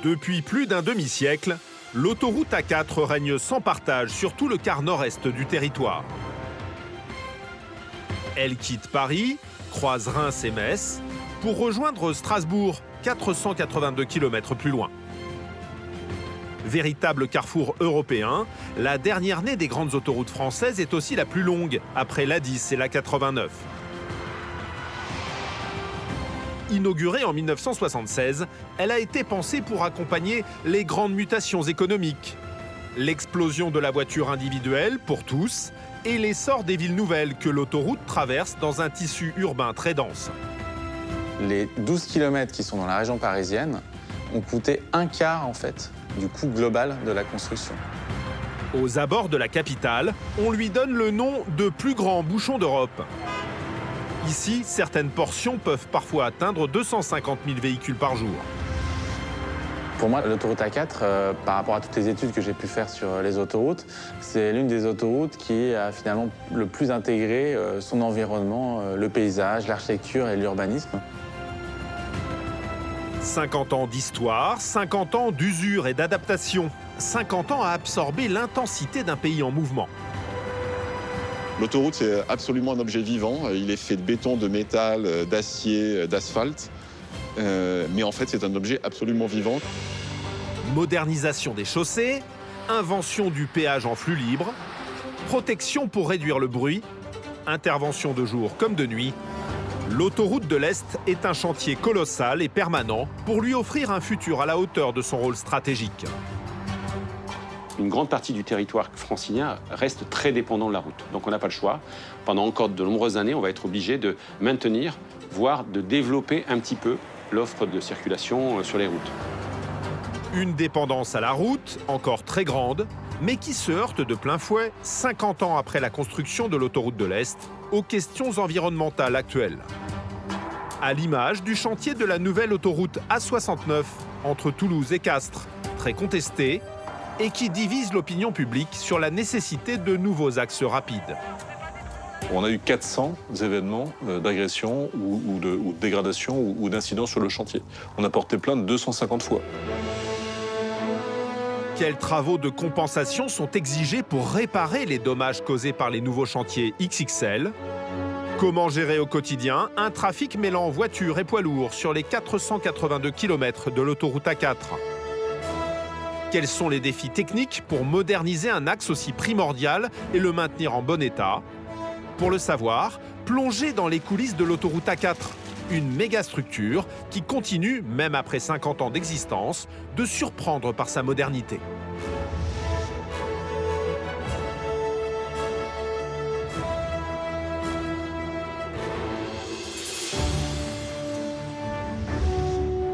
Depuis plus d'un demi-siècle, l'autoroute A4 règne sans partage sur tout le quart nord-est du territoire. Elle quitte Paris, croise Reims et Metz, pour rejoindre Strasbourg, 482 km plus loin. Véritable carrefour européen, la dernière née des grandes autoroutes françaises est aussi la plus longue, après l'A10 et l'A89. Inaugurée en 1976, elle a été pensée pour accompagner les grandes mutations économiques, l'explosion de la voiture individuelle pour tous et l'essor des villes nouvelles que l'autoroute traverse dans un tissu urbain très dense. Les 12 km qui sont dans la région parisienne ont coûté un quart en fait du coût global de la construction. Aux abords de la capitale, on lui donne le nom de plus grand bouchon d'Europe. Ici, certaines portions peuvent parfois atteindre 250 000 véhicules par jour. Pour moi, l'autoroute A4, par rapport à toutes les études que j'ai pu faire sur les autoroutes, c'est l'une des autoroutes qui a finalement le plus intégré son environnement, le paysage, l'architecture et l'urbanisme. 50 ans d'histoire, 50 ans d'usure et d'adaptation, 50 ans à absorber l'intensité d'un pays en mouvement. L'autoroute, c'est absolument un objet vivant. Il est fait de béton, de métal, d'acier, d'asphalte. Mais en fait, c'est un objet absolument vivant. Modernisation des chaussées, invention du péage en flux libre, protection pour réduire le bruit, intervention de jour comme de nuit. L'autoroute de l'Est est un chantier colossal et permanent pour lui offrir un futur à la hauteur de son rôle stratégique. Une grande partie du territoire francilien reste très dépendant de la route. Donc on n'a pas le choix. Pendant encore de nombreuses années, on va être obligé de maintenir, voire de développer un petit peu l'offre de circulation sur les routes. Une dépendance à la route, encore très grande, mais qui se heurte de plein fouet, 50 ans après la construction de l'autoroute de l'Est, aux questions environnementales actuelles. À l'image du chantier de la nouvelle autoroute A69 entre Toulouse et Castres, très contestée, et qui divise l'opinion publique sur la nécessité de nouveaux axes rapides. On a eu 400 événements d'agression ou de dégradation ou d'incidents sur le chantier. On a porté plainte 250 fois. Quels travaux de compensation sont exigés pour réparer les dommages causés par les nouveaux chantiers XXL? Comment gérer au quotidien un trafic mêlant voitures et poids lourds sur les 482 km de l'autoroute A4? Quels sont les défis techniques pour moderniser un axe aussi primordial et le maintenir en bon état? Pour le savoir, plongez dans les coulisses de l'autoroute A4, une méga-structure qui continue, même après 50 ans d'existence, de surprendre par sa modernité.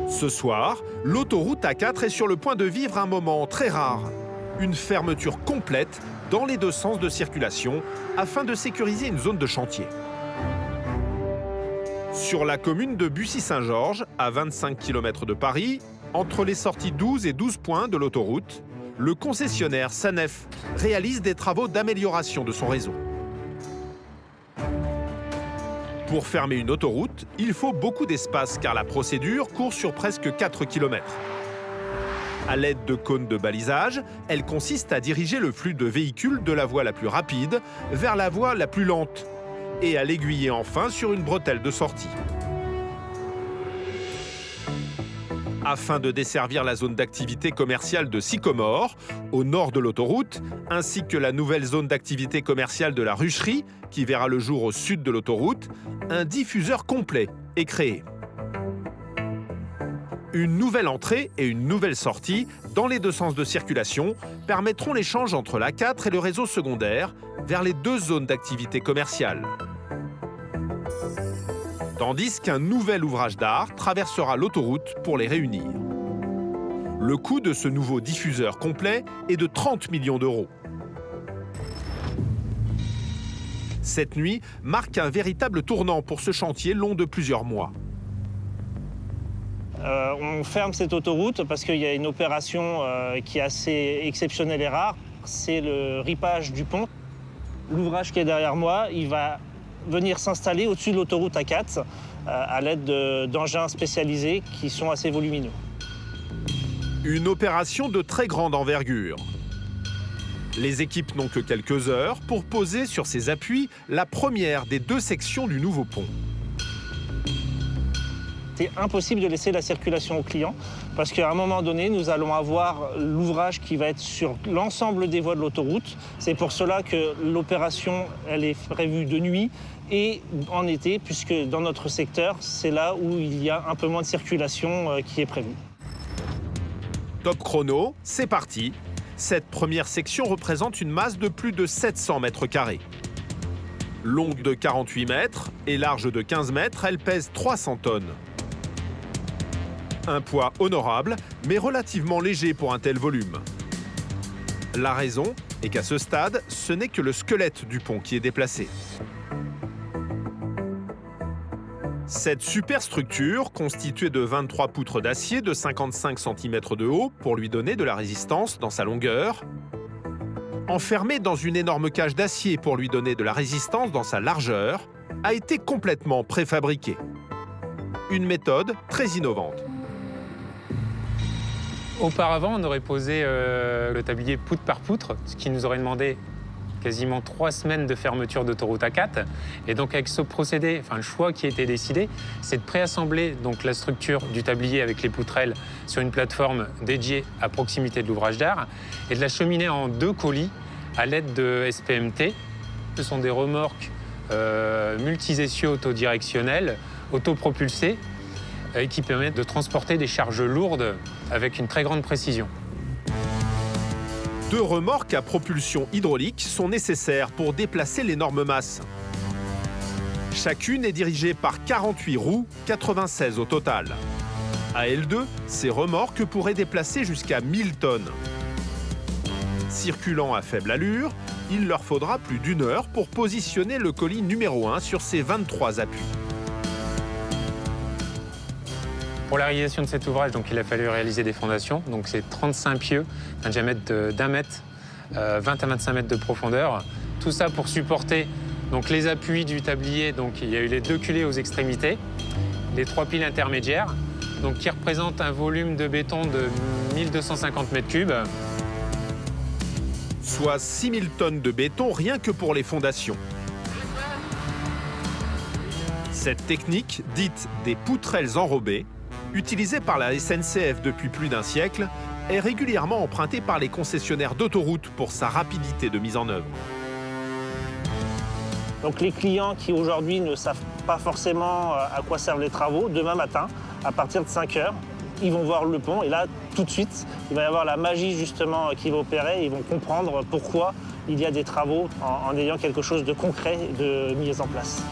Ce soir, l'autoroute A4 est sur le point de vivre un moment très rare. Une fermeture complète dans les deux sens de circulation afin de sécuriser une zone de chantier. Sur la commune de Bussy-Saint-Georges, à 25 km de Paris, entre les sorties 12 et 12 points de l'autoroute, le concessionnaire Sanef réalise des travaux d'amélioration de son réseau. Pour fermer une autoroute, il faut beaucoup d'espace car la procédure court sur presque 4 km. À l'aide de cônes de balisage, elle consiste à diriger le flux de véhicules de la voie la plus rapide vers la voie la plus lente et à l'aiguiller enfin sur une bretelle de sortie. Afin de desservir la zone d'activité commerciale de Sycomore, au nord de l'autoroute, ainsi que la nouvelle zone d'activité commerciale de la Rucherie, qui verra le jour au sud de l'autoroute, un diffuseur complet est créé. Une nouvelle entrée et une nouvelle sortie dans les deux sens de circulation permettront l'échange entre l'A4 et le réseau secondaire vers les deux zones d'activité commerciale. Tandis qu'un nouvel ouvrage d'art traversera l'autoroute pour les réunir. Le coût de ce nouveau diffuseur complet est de 30 millions d'euros. Cette nuit marque un véritable tournant pour ce chantier long de plusieurs mois. On ferme cette autoroute parce qu'il y a une opération qui est assez exceptionnelle et rare. C'est le ripage du pont. L'ouvrage qui est derrière moi, il va venir s'installer au-dessus de l'autoroute A4 à l'aide d'engins spécialisés qui sont assez volumineux. Une opération de très grande envergure. Les équipes n'ont que quelques heures pour poser sur ces appuis la première des 2 sections du nouveau pont. C'est impossible de laisser la circulation aux clients parce qu'à un moment donné, nous allons avoir l'ouvrage qui va être sur l'ensemble des voies de l'autoroute. C'est pour cela que l'opération elle est prévue de nuit et en été, puisque dans notre secteur, c'est là où il y a un peu moins de circulation qui est prévue. Top chrono, c'est parti. Cette première section représente une masse de plus de 700 mètres carrés. Longue de 48 mètres et large de 15 mètres, elle pèse 300 tonnes. Un poids honorable, mais relativement léger pour un tel volume. La raison est qu'à ce stade, ce n'est que le squelette du pont qui est déplacé. Cette superstructure, constituée de 23 poutres d'acier de 55 cm de haut pour lui donner de la résistance dans sa longueur, enfermée dans une énorme cage d'acier pour lui donner de la résistance dans sa largeur, a été complètement préfabriquée. Une méthode très innovante. Auparavant, on aurait posé le tablier poutre par poutre, ce qui nous aurait demandé quasiment 3 semaines de fermeture d'autoroute A4. Et donc avec ce procédé, enfin le choix qui a été décidé, c'est de préassembler donc la structure du tablier avec les poutrelles sur une plateforme dédiée à proximité de l'ouvrage d'art et de la cheminer en 2 colis à l'aide de SPMT. Ce sont des remorques multisessieux autodirectionnelles, autopropulsées, qui permettent de transporter des charges lourdes avec une très grande précision. 2 remorques à propulsion hydraulique sont nécessaires pour déplacer l'énorme masse. Chacune est dirigée par 48 roues, 96 au total. À L2, ces remorques pourraient déplacer jusqu'à 1000 tonnes. Circulant à faible allure, il leur faudra plus d'1 heure pour positionner le colis numéro 1 sur ces 23 appuis. Pour la réalisation de cet ouvrage, donc, il a fallu réaliser des fondations. Donc c'est 35 pieux, un diamètre d'1 mètre, 20 à 25 mètres de profondeur. Tout ça pour supporter donc, les appuis du tablier. Donc, il y a eu les 2 culées aux extrémités, les 3 piles intermédiaires, donc, qui représentent un volume de béton de 1250 mètres cubes. Soit 6000 tonnes de béton rien que pour les fondations. Cette technique, dite des poutrelles enrobées, utilisée par la SNCF depuis plus d'1 siècle, est régulièrement empruntée par les concessionnaires d'autoroutes pour sa rapidité de mise en œuvre. Donc les clients qui aujourd'hui ne savent pas forcément à quoi servent les travaux, demain matin, à partir de 5 heures, ils vont voir le pont et là, tout de suite, il va y avoir la magie justement qui va opérer et ils vont comprendre pourquoi il y a des travaux en ayant quelque chose de concret de mis en place.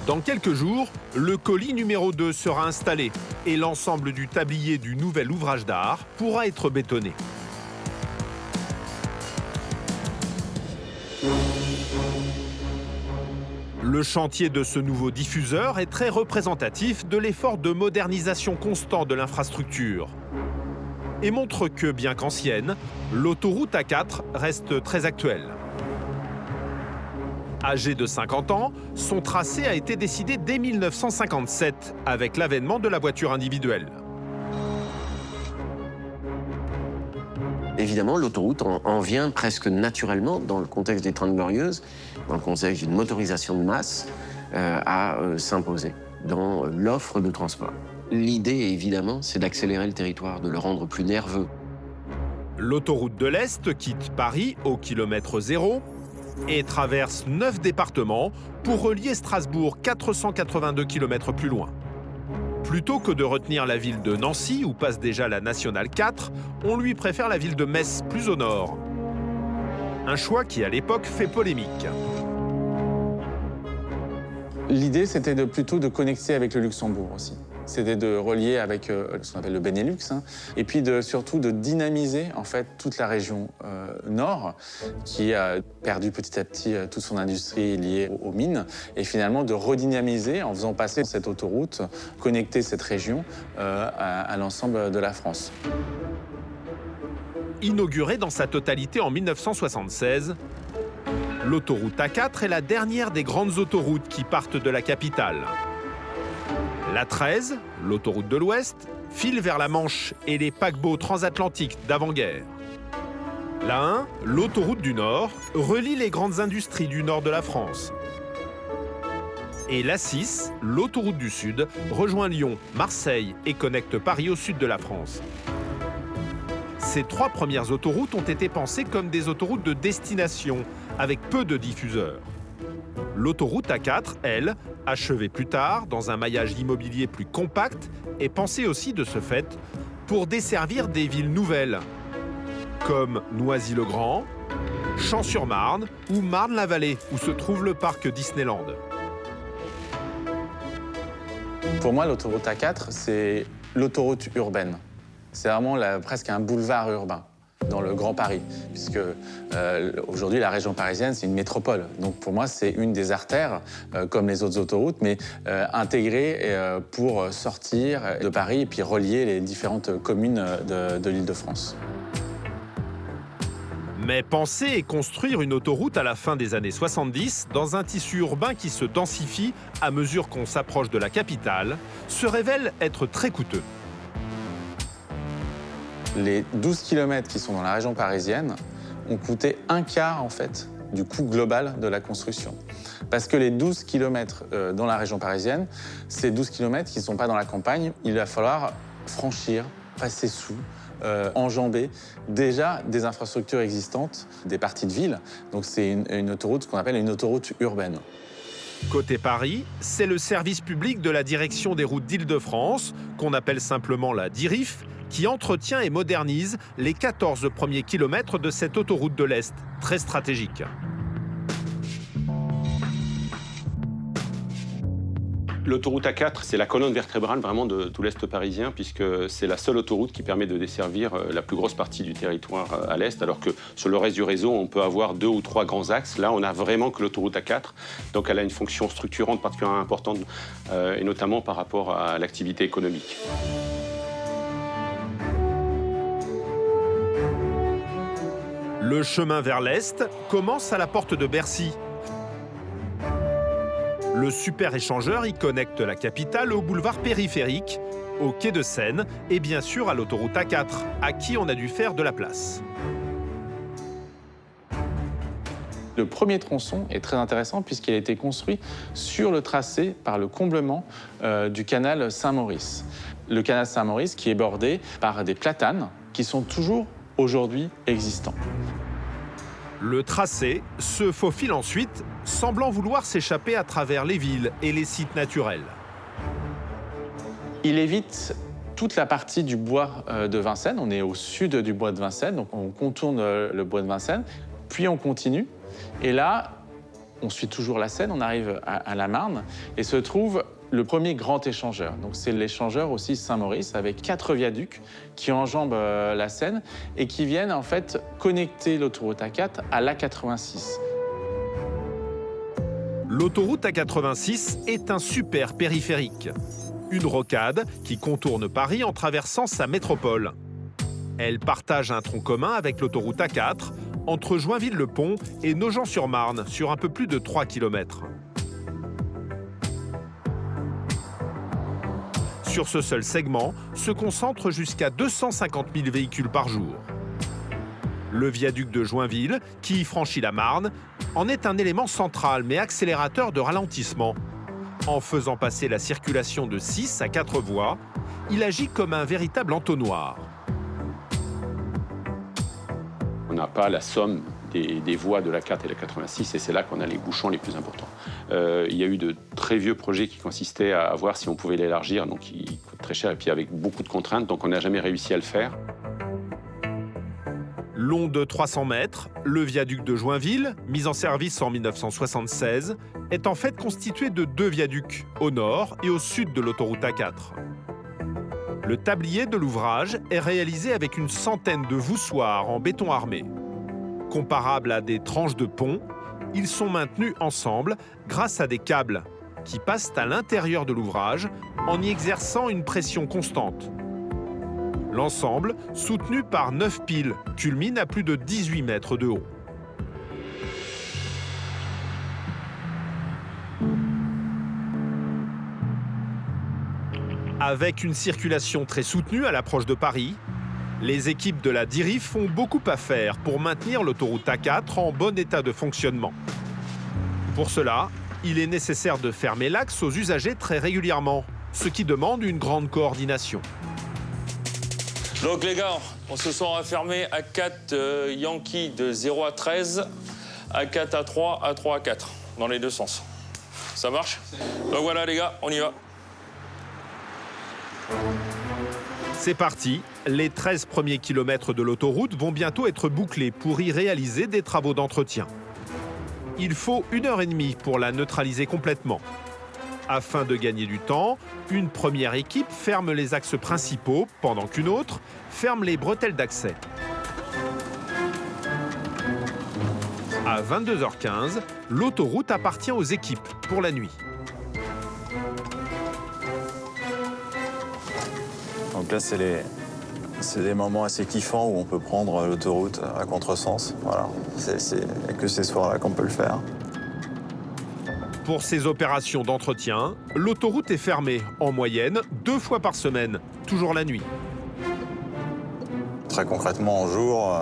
Dans quelques jours, le colis numéro 2 sera installé et l'ensemble du tablier du nouvel ouvrage d'art pourra être bétonné. Le chantier de ce nouveau diffuseur est très représentatif de l'effort de modernisation constant de l'infrastructure et montre que, bien qu'ancienne, l'autoroute A4 reste très actuelle. Âgé de 50 ans, son tracé a été décidé dès 1957 avec l'avènement de la voiture individuelle. Évidemment, l'autoroute en vient presque naturellement, dans le contexte des Trente Glorieuses, dans le contexte d'une motorisation de masse, à s'imposer dans l'offre de transport. L'idée, évidemment, c'est d'accélérer le territoire, de le rendre plus nerveux. L'autoroute de l'Est quitte Paris au kilomètre 0 et traverse 9 départements pour relier Strasbourg 482 km plus loin. Plutôt que de retenir la ville de Nancy, où passe déjà la Nationale 4, on lui préfère la ville de Metz, plus au nord. Un choix qui, à l'époque, fait polémique. L'idée, c'était plutôt de connecter avec le Luxembourg aussi. C'était de relier avec ce qu'on appelle le Benelux, hein, et puis surtout de dynamiser en fait toute la région nord, qui a perdu petit à petit toute son industrie liée aux mines, et finalement de redynamiser en faisant passer cette autoroute, connecter cette région à l'ensemble de la France. Inaugurée dans sa totalité en 1976, l'autoroute A4 est la dernière des grandes autoroutes qui partent de la capitale. La 13, l'autoroute de l'Ouest, file vers la Manche et les paquebots transatlantiques d'avant-guerre. La 1, l'autoroute du Nord, relie les grandes industries du nord de la France. Et la 6, l'autoroute du Sud, rejoint Lyon, Marseille et connecte Paris au sud de la France. Ces 3 premières autoroutes ont été pensées comme des autoroutes de destination, avec peu de diffuseurs. L'autoroute A4, elle, achevée plus tard, dans un maillage immobilier plus compact, est pensée aussi de ce fait pour desservir des villes nouvelles, comme Noisy-le-Grand, Champs-sur-Marne ou Marne-la-Vallée, où se trouve le parc Disneyland. Pour moi, l'autoroute A4, c'est l'autoroute urbaine. C'est vraiment presque un boulevard urbain dans le Grand Paris, puisque aujourd'hui, la région parisienne, c'est une métropole. Donc pour moi, c'est une des artères, comme les autres autoroutes, mais intégrée pour sortir de Paris et puis relier les différentes communes de l'Île-de-France. Mais penser et construire une autoroute à la fin des années 70, dans un tissu urbain qui se densifie à mesure qu'on s'approche de la capitale, se révèle être très coûteux. Les 12 km qui sont dans la région parisienne ont coûté un quart, en fait, du coût global de la construction. Parce que les 12 km dans la région parisienne, c'est 12 km qui ne sont pas dans la campagne. Il va falloir franchir, passer sous, enjamber déjà des infrastructures existantes, des parties de ville. Donc c'est une autoroute, ce qu'on appelle une autoroute urbaine. Côté Paris, c'est le service public de la direction des routes d'Île-de-France, qu'on appelle simplement la DIRIF, qui entretient et modernise les 14 premiers kilomètres de cette autoroute de l'Est, très stratégique. L'autoroute A4, c'est la colonne vertébrale vraiment de tout l'Est parisien, puisque c'est la seule autoroute qui permet de desservir la plus grosse partie du territoire à l'Est, alors que sur le reste du réseau, on peut avoir 2 ou 3 grands axes. Là, on n'a vraiment que l'autoroute A4, donc elle a une fonction structurante particulièrement importante, et notamment par rapport à l'activité économique. Le chemin vers l'Est commence à la porte de Bercy. Le super-échangeur y connecte la capitale au boulevard périphérique, au quai de Seine et bien sûr à l'autoroute A4, à qui on a dû faire de la place. Le premier tronçon est très intéressant puisqu'il a été construit sur le tracé par le comblement du canal Saint-Maurice. Le canal Saint-Maurice qui est bordé par des platanes qui sont toujours aujourd'hui existants. Le tracé se faufile ensuite, semblant vouloir s'échapper à travers les villes et les sites naturels. Il évite toute la partie du bois de Vincennes. On est au sud du bois de Vincennes, donc on contourne le bois de Vincennes, puis on continue. Et là, on suit toujours la Seine, on arrive à la Marne, et se trouve le premier grand échangeur. Donc c'est l'échangeur aussi Saint-Maurice, avec 4 viaducs qui enjambent la Seine et qui viennent en fait connecter l'autoroute A4 à l'A86. L'autoroute A86 est un super périphérique. Une rocade qui contourne Paris en traversant sa métropole. Elle partage un tronc commun avec l'autoroute A4 entre Joinville-le-Pont et Nogent-sur-Marne sur un peu plus de 3 km. Sur ce seul segment se concentrent jusqu'à 250 000 véhicules par jour. Le viaduc de Joinville, qui franchit la Marne, en est un élément central mais accélérateur de ralentissement. En faisant passer la circulation de 6 à 4 voies, il agit comme un véritable entonnoir. On n'a pas la somme des voies de la 4 et la 86, et c'est là qu'on a les bouchons les plus importants. Il y a eu de très vieux projets qui consistaient à voir si on pouvait l'élargir, donc il coûte très cher, et puis avec beaucoup de contraintes, donc on n'a jamais réussi à le faire. Long de 300 mètres, le viaduc de Joinville, mis en service en 1976, est en fait constitué de 2 viaducs, au nord et au sud de l'autoroute A4. Le tablier de l'ouvrage est réalisé avec une centaine de voussoirs en béton armé. Comparables à des tranches de pont, ils sont maintenus ensemble grâce à des câbles qui passent à l'intérieur de l'ouvrage en y exerçant une pression constante. L'ensemble, soutenu par 9 piles, culmine à plus de 18 mètres de haut. Avec une circulation très soutenue à l'approche de Paris, les équipes de la DIRIF ont beaucoup à faire pour maintenir l'autoroute A4 en bon état de fonctionnement. Pour cela, il est nécessaire de fermer l'axe aux usagers très régulièrement, ce qui demande une grande coordination. Donc les gars, on se sent fermé A4 Yankee de 0 à 13, A4 A3, A3 A4, dans les deux sens. Ça marche? Donc voilà les gars, on y va. C'est parti, les 13 premiers kilomètres de l'autoroute vont bientôt être bouclés pour y réaliser des travaux d'entretien. Il faut 1h30 pour la neutraliser complètement. Afin de gagner du temps, une première équipe ferme les axes principaux, pendant qu'une autre ferme les bretelles d'accès. À 22h15, l'autoroute appartient aux équipes pour la nuit. Donc là, c'est des moments assez kiffants où on peut prendre l'autoroute à contresens. Voilà, c'est que ces soirs-là qu'on peut le faire. Pour ces opérations d'entretien, l'autoroute est fermée en moyenne 2 fois par semaine, toujours la nuit. Très concrètement, en jour,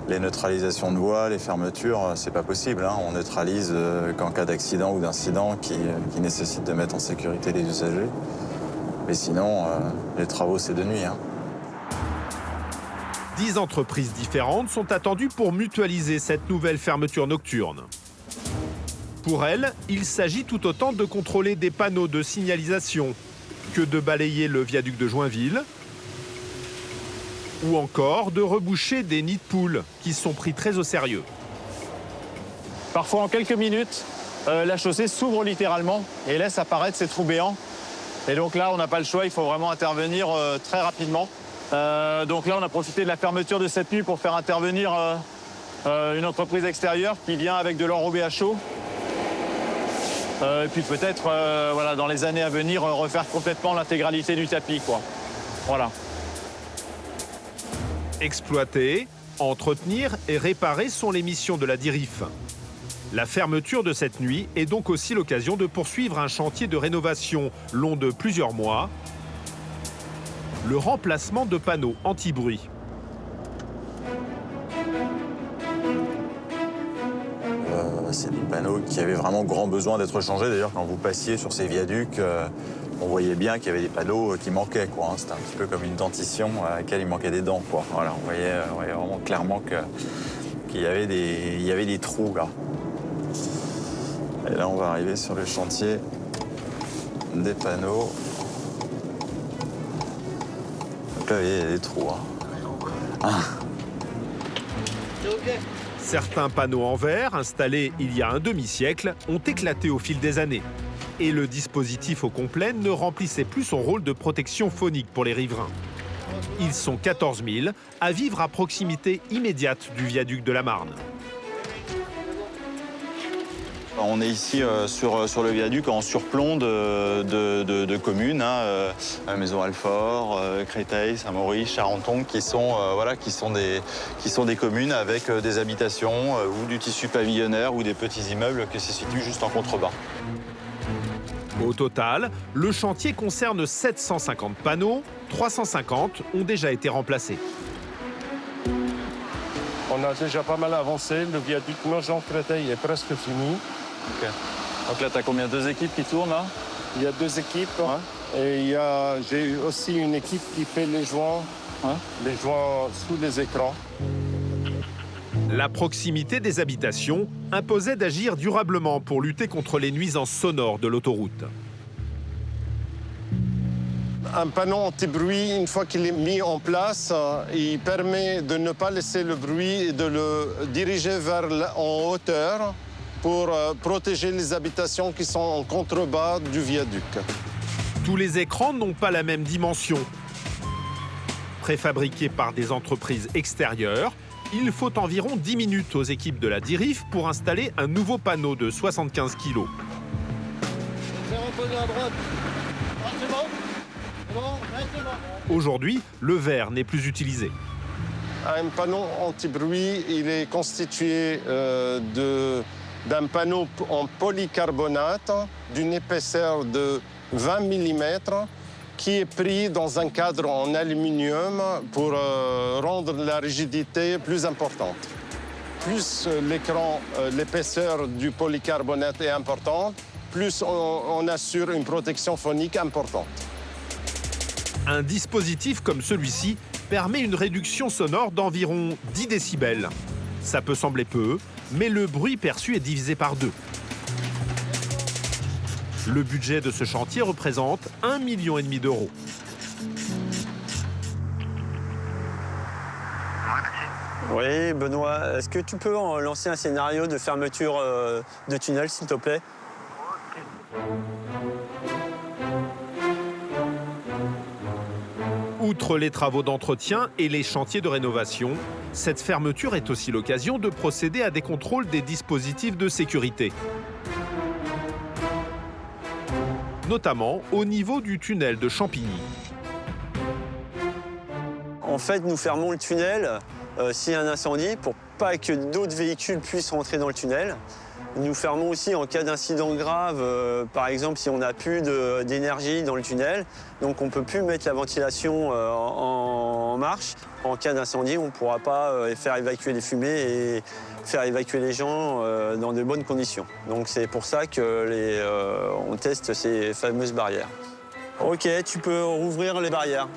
les neutralisations de voies, les fermetures, c'est pas possible. Hein. On neutralise qu'en cas d'accident ou d'incident qui nécessite de mettre en sécurité les usagers. Mais sinon, les travaux, c'est de nuit. Hein. 10 entreprises différentes sont attendues pour mutualiser cette nouvelle fermeture nocturne. Pour elles, il s'agit tout autant de contrôler des panneaux de signalisation que de balayer le viaduc de Joinville ou encore de reboucher des nids de poules qui sont pris très au sérieux. Parfois, en quelques minutes, la chaussée s'ouvre littéralement et laisse apparaître ces trous béants. Et donc là, on n'a pas le choix, il faut vraiment intervenir très rapidement. Donc là, on a profité de la fermeture de cette nuit pour faire intervenir une entreprise extérieure qui vient avec de l'enrobé à chaud. Et puis peut-être, voilà, dans les années à venir, refaire complètement l'intégralité du tapis, quoi. Voilà. Exploiter, entretenir et réparer sont les missions de la DIRIF. La fermeture de cette nuit est donc aussi l'occasion de poursuivre un chantier de rénovation long de plusieurs mois, le remplacement de panneaux anti-bruit. C'est des panneaux qui avaient vraiment grand besoin d'être changés. D'ailleurs, quand vous passiez sur ces viaducs, on voyait bien qu'il y avait des panneaux qui manquaient, quoi. C'était un petit peu comme une dentition à laquelle il manquait des dents, quoi. Voilà, on voyait vraiment clairement qu'il y avait des trous, là. Et là, on va arriver sur le chantier des panneaux. Donc là, il y a des trous. Hein. Certains panneaux en verre, installés il y a un demi-siècle, ont éclaté au fil des années. Et le dispositif au complet ne remplissait plus son rôle de protection phonique pour les riverains. Ils sont 14 000 à vivre à proximité immédiate du viaduc de la Marne. On est ici sur le viaduc en surplomb de communes, hein, Maison-Alfort, Créteil, Saint-Maurice, Charenton, qui sont des communes avec des habitations ou du tissu pavillonnaire ou des petits immeubles qui se situent juste en contrebas. Au total, le chantier concerne 750 panneaux, 350 ont déjà été remplacés. On a déjà pas mal avancé, le viaduc Nogent-Créteil est presque fini. Okay. Donc là, tu as combien? 2 équipes qui tournent, là? Il y a 2 équipes. Ouais. Et j'ai aussi une équipe qui fait les joints sous les écrans. La proximité des habitations imposait d'agir durablement pour lutter contre les nuisances sonores de l'autoroute. Un panneau anti-bruit, une fois qu'il est mis en place, il permet de ne pas laisser le bruit et de le diriger en hauteur pour protéger les habitations qui sont en contrebas du viaduc. Tous les écrans n'ont pas la même dimension. Préfabriqués par des entreprises extérieures, il faut environ 10 minutes aux équipes de la DIRIF pour installer un nouveau panneau de 75 kg. Aujourd'hui, le verre n'est plus utilisé. Un panneau anti-bruit, il est constitué d'un panneau en polycarbonate d'une épaisseur de 20 mm qui est pris dans un cadre en aluminium pour rendre la rigidité plus importante. Plus l'écran, l'épaisseur du polycarbonate est importante, plus on assure une protection phonique importante. Un dispositif comme celui-ci permet une réduction sonore d'environ 10 décibels. Ça peut sembler peu, mais le bruit perçu est divisé par 2. Le budget de ce chantier représente 1,5 million d'euros. Oui, Benoît, est-ce que tu peux lancer un scénario de fermeture de tunnel, s'il te plaît? Outre les travaux d'entretien et les chantiers de rénovation, cette fermeture est aussi l'occasion de procéder à des contrôles des dispositifs de sécurité. Notamment au niveau du tunnel de Champigny. En fait, nous fermons le tunnel s'il y a un incendie pour pas que d'autres véhicules puissent rentrer dans le tunnel. Nous fermons aussi en cas d'incident grave, par exemple si on n'a plus d'énergie dans le tunnel, donc on ne peut plus mettre la ventilation en marche. En cas d'incendie, on ne pourra pas faire évacuer les fumées et faire évacuer les gens dans de bonnes conditions. Donc c'est pour ça qu'on teste ces fameuses barrières. Ok, tu peux rouvrir les barrières.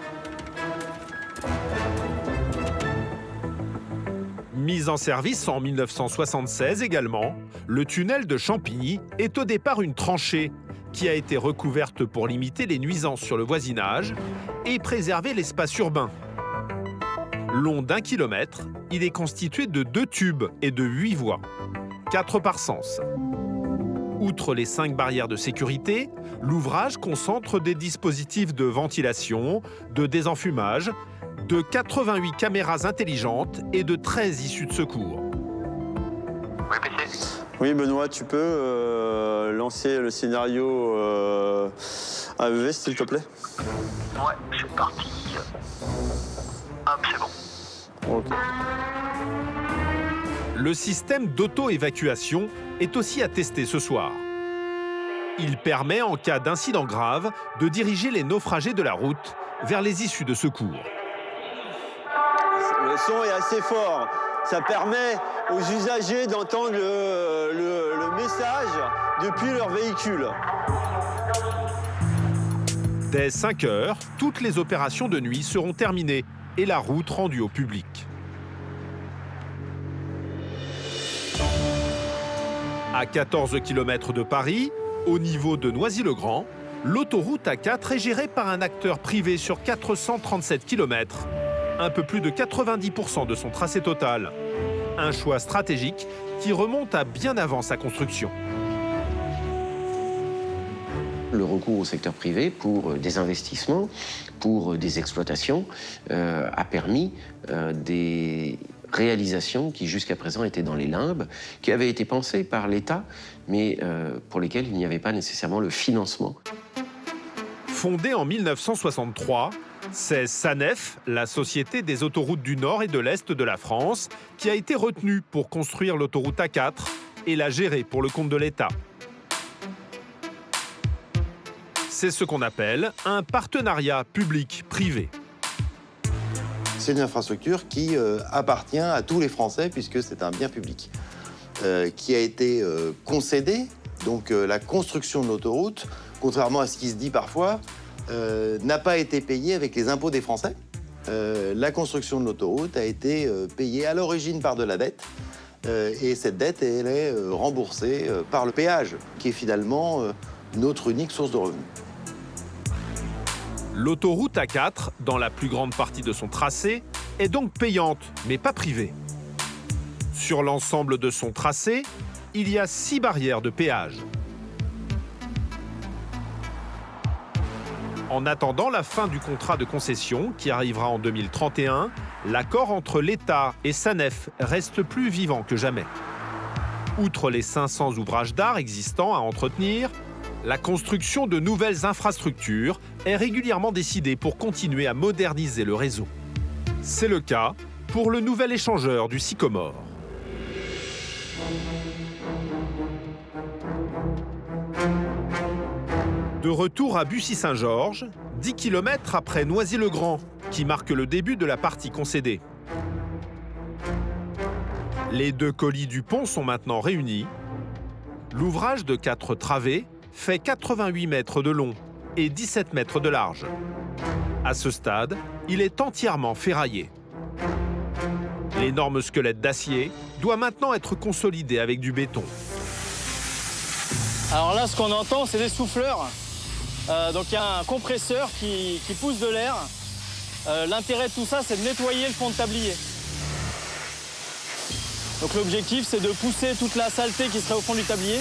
Mis en service en 1976 également, le tunnel de Champigny est au départ une tranchée qui a été recouverte pour limiter les nuisances sur le voisinage et préserver l'espace urbain. Long d'1 kilomètre, il est constitué de 2 tubes et de 8 voies, 4 par sens. Outre les 5 barrières de sécurité, l'ouvrage concentre des dispositifs de ventilation, de désenfumage, de 88 caméras intelligentes et de 13 issues de secours. Oui, Benoît, tu peux lancer le scénario AEV, s'il te plaît? Ouais, c'est parti. Hop, c'est bon. Ok. Le système d'auto-évacuation est aussi à tester ce soir. Il permet, en cas d'incident grave, de diriger les naufragés de la route vers les issues de secours. Le son est assez fort. Ça permet aux usagers d'entendre le message depuis leur véhicule. Dès 5 heures, toutes les opérations de nuit seront terminées et la route rendue au public. À 14 km de Paris, au niveau de Noisy-le-Grand, l'autoroute A4 est gérée par un acteur privé sur 437 km. Un peu plus de 90% de son tracé total. Un choix stratégique qui remonte à bien avant sa construction. Le recours au secteur privé pour des investissements, pour des exploitations, a permis des réalisations qui jusqu'à présent étaient dans les limbes, qui avaient été pensées par l'État, mais pour lesquelles il n'y avait pas nécessairement le financement. Fondée en 1963, c'est SANEF, la Société des autoroutes du Nord et de l'Est de la France, qui a été retenue pour construire l'autoroute A4 et la gérer pour le compte de l'État. C'est ce qu'on appelle un partenariat public-privé. C'est une infrastructure qui appartient à tous les Français puisque c'est un bien public qui a été concédé. Donc la construction de l'autoroute, contrairement à ce qui se dit parfois, n'a pas été payée avec les impôts des Français. La construction de l'autoroute a été payée à l'origine par de la dette. Et cette dette, elle est remboursée par le péage, qui est finalement notre unique source de revenus. L'autoroute A4, dans la plus grande partie de son tracé, est donc payante, mais pas privée. Sur l'ensemble de son tracé, il y a 6 barrières de péage. En attendant la fin du contrat de concession, qui arrivera en 2031, l'accord entre l'État et SANEF reste plus vivant que jamais. Outre les 500 ouvrages d'art existants à entretenir, la construction de nouvelles infrastructures est régulièrement décidée pour continuer à moderniser le réseau. C'est le cas pour le nouvel échangeur du Sycomore. De retour à Bussy-Saint-Georges, 10 km après Noisy-le-Grand, qui marque le début de la partie concédée. Les 2 colis du pont sont maintenant réunis. L'ouvrage de 4 travées fait 88 mètres de long et 17 mètres de large. À ce stade, il est entièrement ferraillé. L'énorme squelette d'acier doit maintenant être consolidé avec du béton. Alors là, ce qu'on entend, c'est des souffleurs. Donc il y a un compresseur qui pousse de l'air. L'intérêt de tout ça, c'est de nettoyer le fond de tablier. Donc l'objectif, c'est de pousser toute la saleté qui serait au fond du tablier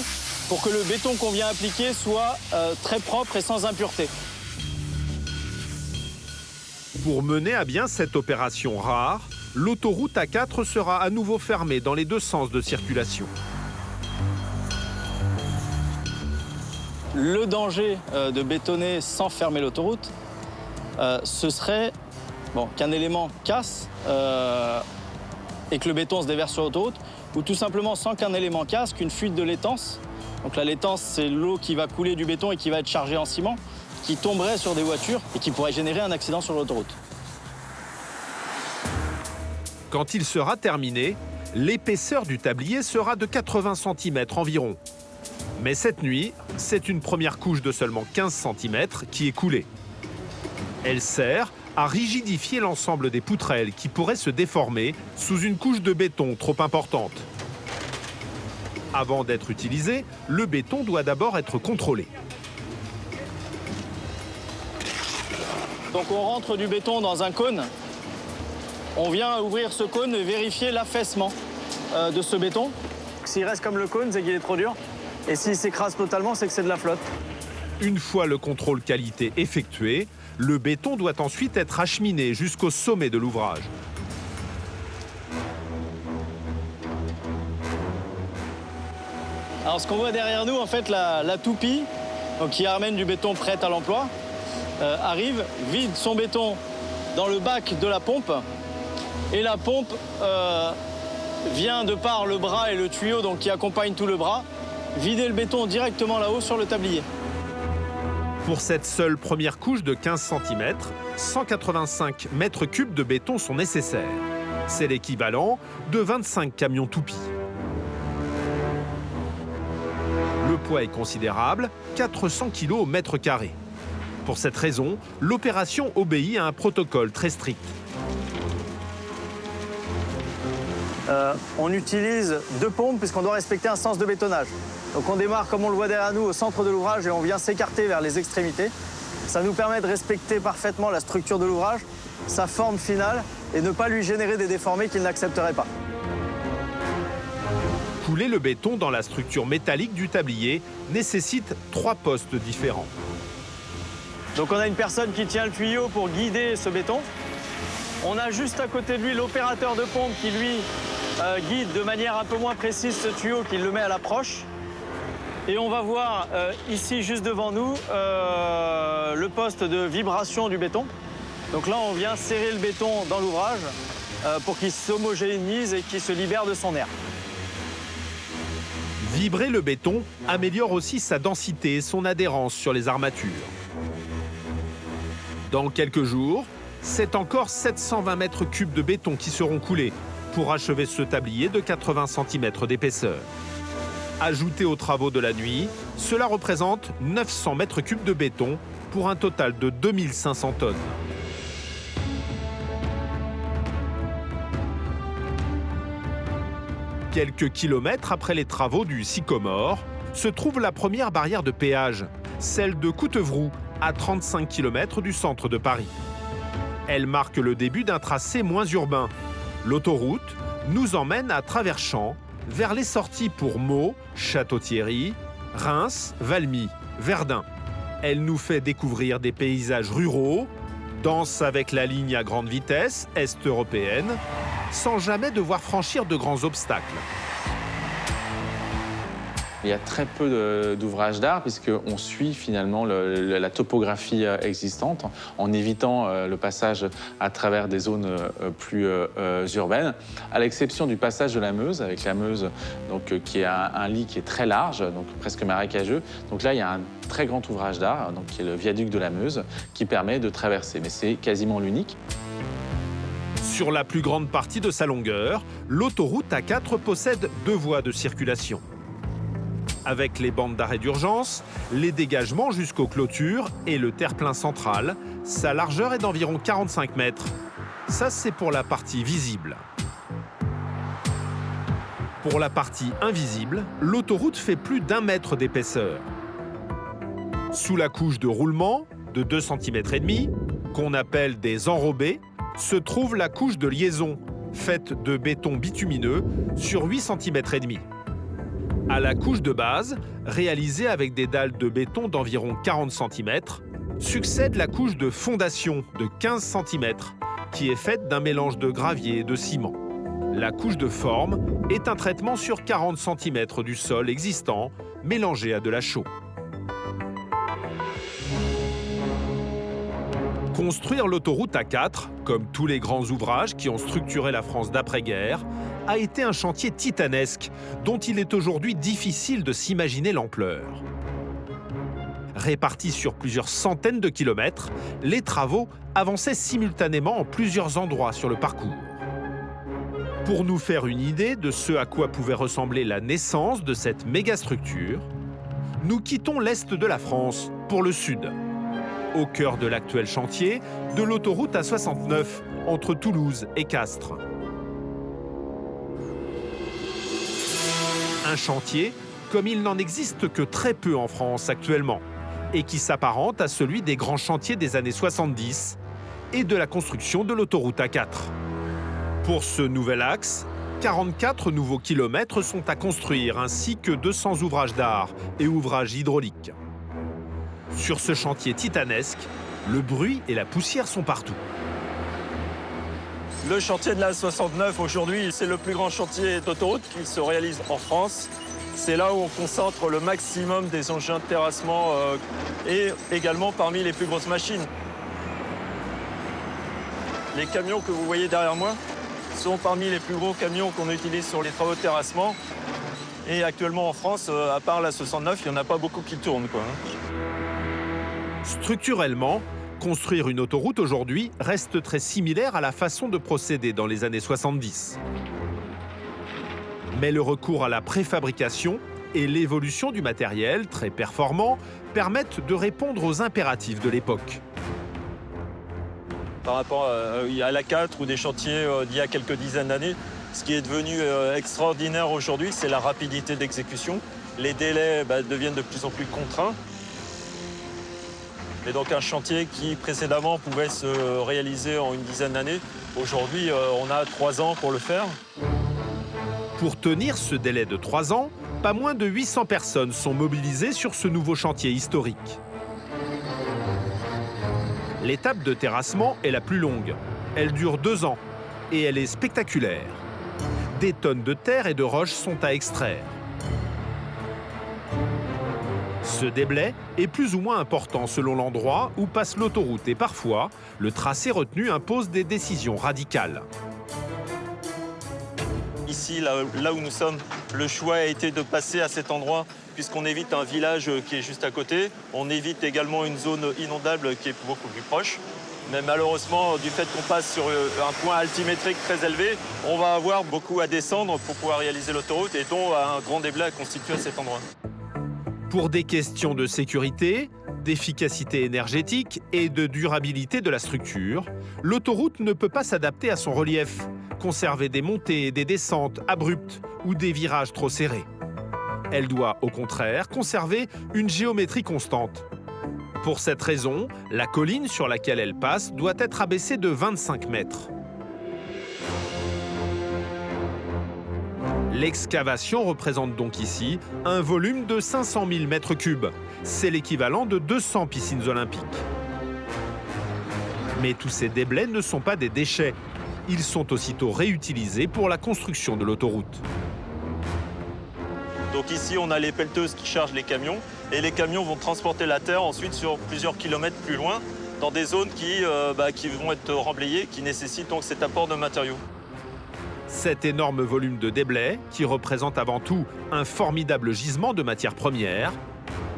pour que le béton qu'on vient appliquer soit très propre et sans impureté. Pour mener à bien cette opération rare, l'autoroute A4 sera à nouveau fermée dans les 2 sens de circulation. Le danger de bétonner sans fermer l'autoroute, ce serait qu'un élément casse et que le béton se déverse sur l'autoroute, ou tout simplement sans qu'un élément casse, qu'une fuite de laitance. Donc la laitance, c'est l'eau qui va couler du béton et qui va être chargée en ciment, qui tomberait sur des voitures et qui pourrait générer un accident sur l'autoroute. Quand il sera terminé, l'épaisseur du tablier sera de 80 cm environ. Mais cette nuit, c'est une première couche de seulement 15 cm qui est coulée. Elle sert à rigidifier l'ensemble des poutrelles qui pourraient se déformer sous une couche de béton trop importante. Avant d'être utilisé, le béton doit d'abord être contrôlé. Donc on rentre du béton dans un cône. On vient ouvrir ce cône et vérifier l'affaissement de ce béton. S'il reste comme le cône, c'est qu'il est trop dur. Et s'il s'écrase totalement, c'est que c'est de la flotte. Une fois le contrôle qualité effectué, le béton doit ensuite être acheminé jusqu'au sommet de l'ouvrage. Alors ce qu'on voit derrière nous, en fait, la toupie, donc, qui amène du béton prêt à l'emploi, arrive, vide son béton dans le bac de la pompe. Et la pompe vient de par le bras et le tuyau donc, qui accompagne tout le bras, vider le béton directement là-haut sur le tablier. Pour cette seule première couche de 15 cm, 185 mètres cubes de béton sont nécessaires. C'est l'équivalent de 25 camions toupies. Le poids est considérable, 400 kg au mètre carré. Pour cette raison, l'opération obéit à un protocole très strict. On utilise 2 pompes puisqu'on doit respecter un sens de bétonnage. Donc on démarre, comme on le voit derrière nous, au centre de l'ouvrage et on vient s'écarter vers les extrémités. Ça nous permet de respecter parfaitement la structure de l'ouvrage, sa forme finale, et ne pas lui générer des déformés qu'il n'accepterait pas. Couler le béton dans la structure métallique du tablier nécessite 3 postes différents. Donc on a une personne qui tient le tuyau pour guider ce béton. On a juste à côté de lui l'opérateur de pompe qui, lui, guide de manière un peu moins précise ce tuyau, qui le met à l'approche. Et on va voir ici, juste devant nous, le poste de vibration du béton. Donc là, on vient serrer le béton dans l'ouvrage pour qu'il s'homogénéise et qu'il se libère de son air. Vibrer le béton améliore aussi sa densité et son adhérence sur les armatures. Dans quelques jours, c'est encore 720 mètres cubes de béton qui seront coulés pour achever ce tablier de 80 cm d'épaisseur. Ajouté aux travaux de la nuit, cela représente 900 mètres cubes de béton pour un total de 2500 tonnes. Quelques kilomètres après les travaux du Sycomore, se trouve la première barrière de péage, celle de Coutevroux, à 35 km du centre de Paris. Elle marque le début d'un tracé moins urbain. L'autoroute nous emmène à travers champs, vers les sorties pour Meaux, Château-Thierry, Reims, Valmy, Verdun. Elle nous fait découvrir des paysages ruraux, danse avec la ligne à grande vitesse, est européenne, sans jamais devoir franchir de grands obstacles. Il y a très peu d'ouvrages d'art puisqu'on suit finalement la topographie existante en évitant le passage à travers des zones plus urbaines, à l'exception du passage de la Meuse, avec la Meuse donc, qui est un lit qui est très large, donc presque marécageux. Donc là, il y a un très grand ouvrage d'art, donc qui est le viaduc de la Meuse, qui permet de traverser, mais c'est quasiment l'unique. Sur la plus grande partie de sa longueur, l'autoroute A4 possède 2 voies de circulation. Avec les bandes d'arrêt d'urgence, les dégagements jusqu'aux clôtures et le terre-plein central, sa largeur est d'environ 45 mètres. Ça, c'est pour la partie visible. Pour la partie invisible, l'autoroute fait plus d'1 mètre d'épaisseur. Sous la couche de roulement, de 2,5 cm, qu'on appelle des enrobés, se trouve la couche de liaison, faite de béton bitumineux sur 8,5 cm. À la couche de base, réalisée avec des dalles de béton d'environ 40 cm, succède la couche de fondation de 15 cm, qui est faite d'un mélange de gravier et de ciment. La couche de forme est un traitement sur 40 cm du sol existant, mélangé à de la chaux. Construire l'autoroute A4, comme tous les grands ouvrages qui ont structuré la France d'après-guerre, a été un chantier titanesque dont il est aujourd'hui difficile de s'imaginer l'ampleur. Répartis sur plusieurs centaines de kilomètres, les travaux avançaient simultanément en plusieurs endroits sur le parcours. Pour nous faire une idée de ce à quoi pouvait ressembler la naissance de cette mégastructure, nous quittons l'est de la France pour le sud, au cœur de l'actuel chantier de l'autoroute A69 entre Toulouse et Castres. Un chantier comme il n'en existe que très peu en France actuellement et qui s'apparente à celui des grands chantiers des années 70 et de la construction de l'autoroute A4. Pour ce nouvel axe, 44 nouveaux kilomètres sont à construire ainsi que 200 ouvrages d'art et ouvrages hydrauliques. Sur ce chantier titanesque, le bruit et la poussière sont partout. Le chantier de la 69 aujourd'hui, c'est le plus grand chantier d'autoroute qui se réalise en France. C'est là où on concentre le maximum des engins de terrassement et également parmi les plus grosses machines. Les camions que vous voyez derrière moi sont parmi les plus gros camions qu'on utilise sur les travaux de terrassement. Et actuellement en France, à part la 69, il n'y en a pas beaucoup qui tournent, quoi. Structurellement, construire une autoroute aujourd'hui reste très similaire à la façon de procéder dans les années 70. Mais le recours à la préfabrication et l'évolution du matériel, très performant, permettent de répondre aux impératifs de l'époque. Par rapport à l'A4 ou des chantiers d'il y a quelques dizaines d'années, ce qui est devenu extraordinaire aujourd'hui, c'est la rapidité d'exécution. Les délais deviennent de plus en plus contraints. Et donc un chantier qui précédemment pouvait se réaliser en une dizaine d'années, aujourd'hui on a 3 ans pour le faire. Pour tenir ce délai de 3 ans, pas moins de 800 personnes sont mobilisées sur ce nouveau chantier historique. L'étape de terrassement est la plus longue. Elle dure 2 ans et elle est spectaculaire. Des tonnes de terre et de roches sont à extraire. Ce déblai est plus ou moins important selon l'endroit où passe l'autoroute et parfois, le tracé retenu impose des décisions radicales. Ici, là où nous sommes, le choix a été de passer à cet endroit puisqu'on évite un village qui est juste à côté. On évite également une zone inondable qui est beaucoup plus proche. Mais malheureusement, du fait qu'on passe sur un point altimétrique très élevé, on va avoir beaucoup à descendre pour pouvoir réaliser l'autoroute et dont un grand déblai à constituer à cet endroit. Pour des questions de sécurité, d'efficacité énergétique et de durabilité de la structure, l'autoroute ne peut pas s'adapter à son relief, conserver des montées et des descentes abruptes ou des virages trop serrés. Elle doit, au contraire, conserver une géométrie constante. Pour cette raison, la colline sur laquelle elle passe doit être abaissée de 25 mètres. L'excavation représente donc ici un volume de 500 000 mètres cubes. C'est l'équivalent de 200 piscines olympiques. Mais tous ces déblais ne sont pas des déchets. Ils sont aussitôt réutilisés pour la construction de l'autoroute. Donc ici, on a les pelleteuses qui chargent les camions et les camions vont transporter la terre ensuite sur plusieurs kilomètres plus loin dans des zones qui vont être remblayées, qui nécessitent donc cet apport de matériaux. Cet énorme volume de déblais, qui représente avant tout un formidable gisement de matières premières,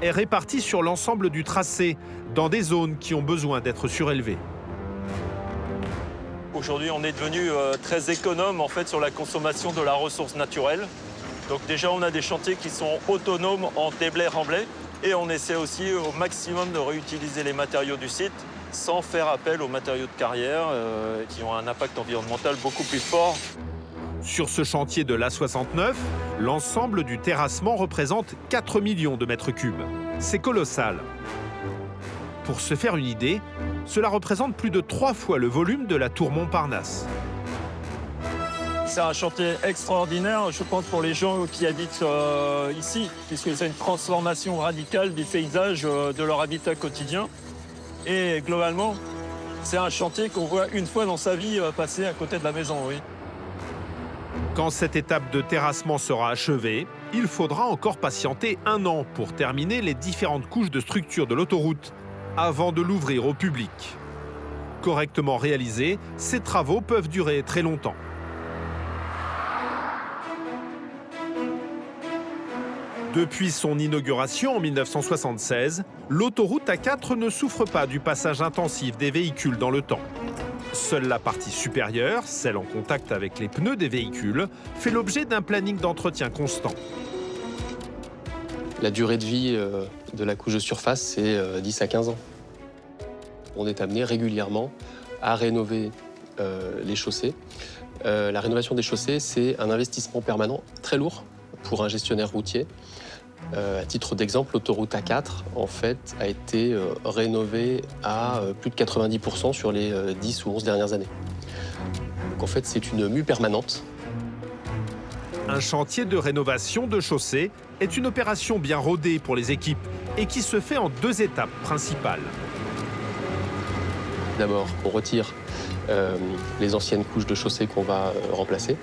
est réparti sur l'ensemble du tracé, dans des zones qui ont besoin d'être surélevées. Aujourd'hui, on est devenu très économe en fait, sur la consommation de la ressource naturelle. Donc déjà, on a des chantiers qui sont autonomes en déblais-remblais et on essaie aussi au maximum de réutiliser les matériaux du site sans faire appel aux matériaux de carrière qui ont un impact environnemental beaucoup plus fort. Sur ce chantier de l'A69, l'ensemble du terrassement représente 4 millions de mètres cubes. C'est colossal. Pour se faire une idée, cela représente plus de 3 fois le volume de la tour Montparnasse. C'est un chantier extraordinaire, je pense, pour les gens qui habitent ici, puisque c'est une transformation radicale du paysage de leur habitat quotidien. Et globalement, c'est un chantier qu'on voit une fois dans sa vie passer à côté de la maison, oui. Quand cette étape de terrassement sera achevée, il faudra encore patienter 1 an pour terminer les différentes couches de structure de l'autoroute avant de l'ouvrir au public. Correctement réalisés, ces travaux peuvent durer très longtemps. Depuis son inauguration en 1976, l'autoroute A4 ne souffre pas du passage intensif des véhicules dans le temps. Seule la partie supérieure, celle en contact avec les pneus des véhicules, fait l'objet d'un planning d'entretien constant. La durée de vie de la couche de surface, c'est 10 à 15 ans. On est amené régulièrement à rénover les chaussées. La rénovation des chaussées, c'est un investissement permanent très lourd pour un gestionnaire routier. À titre d'exemple, l'autoroute A4 en fait, a été rénovée à plus de 90% sur les 10 ou 11 dernières années. Donc en fait, c'est une mue permanente. Un chantier de rénovation de chaussée est une opération bien rodée pour les équipes et qui se fait en 2 étapes principales. D'abord, on retire les anciennes couches de chaussée qu'on va remplacer.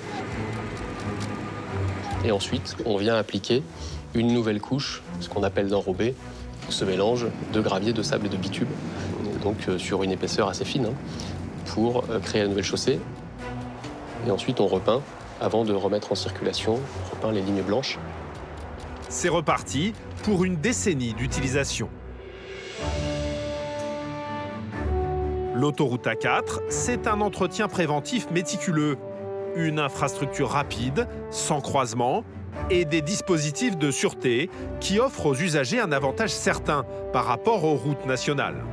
Et ensuite, on vient appliquer une nouvelle couche, ce qu'on appelle d'enrobé, ce mélange de gravier, de sable et de bitume, donc sur une épaisseur assez fine, pour créer la nouvelle chaussée. Et ensuite, on repeint, avant de remettre en circulation, on repeint les lignes blanches. C'est reparti pour une décennie d'utilisation. L'autoroute A4, c'est un entretien préventif méticuleux, une infrastructure rapide, sans croisement, et des dispositifs de sûreté qui offrent aux usagers un avantage certain par rapport aux routes nationales.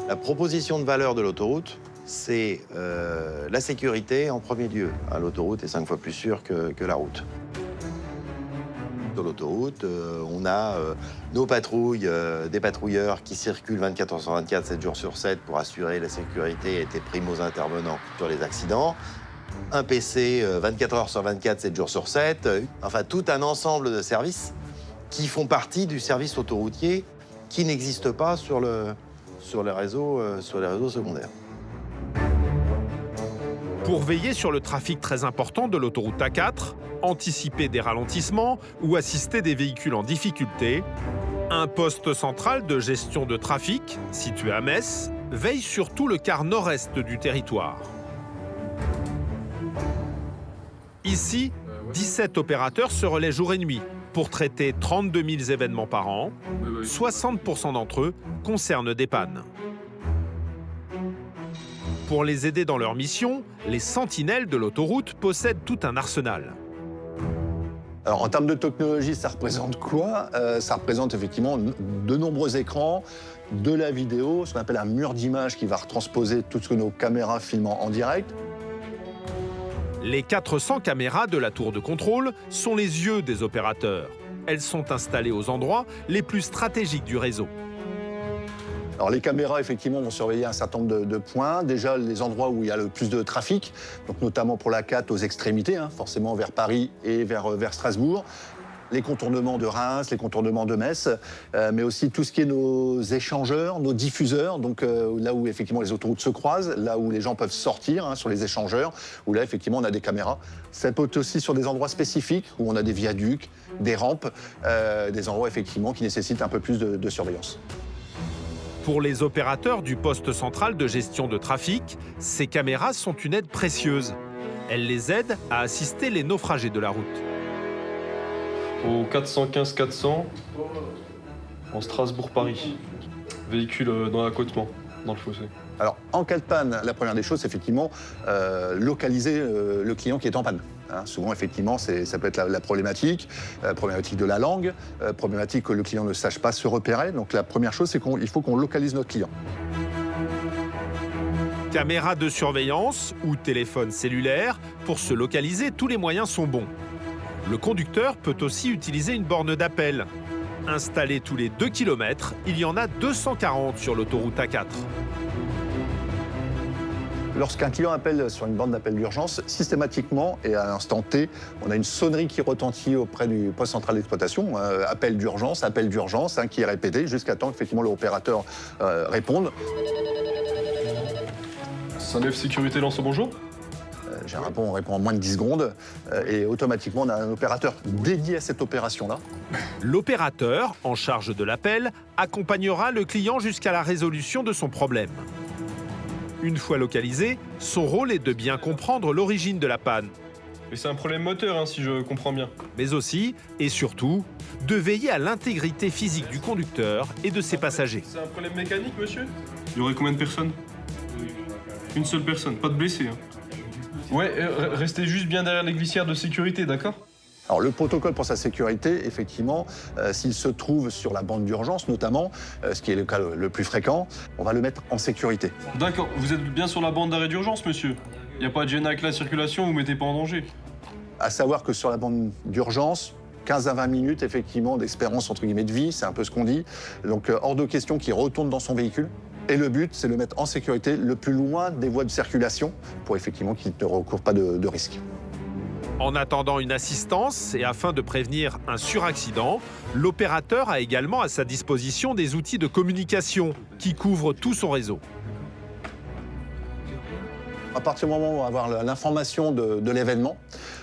La proposition de valeur de l'autoroute, c'est la sécurité en premier lieu. L'autoroute est 5 fois plus sûre que la route. Sur l'autoroute, on a nos patrouilles, des patrouilleurs qui circulent 24 heures sur 24, 7 jours sur 7 pour assurer la sécurité et des primos intervenants sur les accidents. Un PC 24 heures sur 24, 7 jours sur 7. Enfin, tout un ensemble de services qui font partie du service autoroutier qui n'existe pas sur les réseaux secondaires. Pour veiller sur le trafic très important de l'autoroute A4, anticiper des ralentissements ou assister des véhicules en difficulté, un poste central de gestion de trafic, situé à Metz, veille sur tout le quart nord-est du territoire. Ici, 17 opérateurs se relaient jour et nuit pour traiter 32 000 événements par an. 60% d'entre eux concernent des pannes. Pour les aider dans leur mission, les sentinelles de l'autoroute possèdent tout un arsenal. Alors, en termes de technologie, ça représente quoi? Ça représente effectivement de nombreux écrans, de la vidéo, ce qu'on appelle un mur d'image qui va retransposer tout ce que nos caméras filment en direct. Les 400 caméras de la tour de contrôle sont les yeux des opérateurs. Elles sont installées aux endroits les plus stratégiques du réseau. Alors les caméras, effectivement, vont surveiller un certain nombre de points. Déjà, les endroits où il y a le plus de trafic, donc notamment pour la 4 aux extrémités, forcément vers Paris et vers Strasbourg. les contournements de Reims, les contournements de Metz, mais aussi tout ce qui est nos échangeurs, nos diffuseurs, donc là où effectivement les autoroutes se croisent, là où les gens peuvent sortir sur les échangeurs, où là effectivement on a des caméras. Ça peut être aussi sur des endroits spécifiques où on a des viaducs, des rampes, des endroits effectivement qui nécessitent un peu plus de surveillance. Pour les opérateurs du poste central de gestion de trafic, ces caméras sont une aide précieuse. Elles les aident à assister les naufragés de la route. Au 415 400, en Strasbourg-Paris. Véhicule dans l'accotement, dans le fossé. Alors, en cas de panne, la première des choses, c'est effectivement localiser le client qui est en panne. Souvent, effectivement, ça peut être la problématique de la langue, problématique que le client ne sache pas se repérer. Donc, la première chose, c'est qu'il faut qu'on localise notre client. Caméra de surveillance ou téléphone cellulaire, pour se localiser, tous les moyens sont bons. Le conducteur peut aussi utiliser une borne d'appel. Installée tous les 2 km, il y en a 240 sur l'autoroute A4. Lorsqu'un client appelle sur une borne d'appel d'urgence, systématiquement et à l'instant T, on a une sonnerie qui retentit auprès du poste central d'exploitation, appel d'urgence, qui est répété jusqu'à temps qu'effectivement l'opérateur réponde. 109 sécurité lance au bonjour. On répond en moins de 10 secondes et automatiquement on a un opérateur dédié à cette opération-là. L'opérateur, en charge de l'appel, accompagnera le client jusqu'à la résolution de son problème. Une fois localisé, son rôle est de bien comprendre l'origine de la panne. Mais c'est un problème moteur, si je comprends bien. Mais aussi, et surtout, de veiller à l'intégrité physique du conducteur et de ses passagers. C'est un problème mécanique, monsieur? Il y aurait combien de personnes? Une seule personne, pas de blessés. Ouais, restez juste bien derrière les glissières de sécurité, d'accord? Alors le protocole pour sa sécurité, effectivement, s'il se trouve sur la bande d'urgence notamment, ce qui est le cas le plus fréquent, on va le mettre en sécurité. D'accord, vous êtes bien sur la bande d'arrêt d'urgence, monsieur? Il n'y a pas de gêne avec la circulation, vous ne mettez pas en danger? À savoir que sur la bande d'urgence, 15 à 20 minutes, effectivement, d'espérance entre guillemets de vie, c'est un peu ce qu'on dit. Donc hors de question qu'il retourne dans son véhicule. Et le but, c'est de le mettre en sécurité le plus loin des voies de circulation pour effectivement qu'il ne recourt pas de risque. En attendant une assistance et afin de prévenir un suraccident, l'opérateur a également à sa disposition des outils de communication qui couvrent tout son réseau. À partir du moment où on va avoir l'information de l'événement,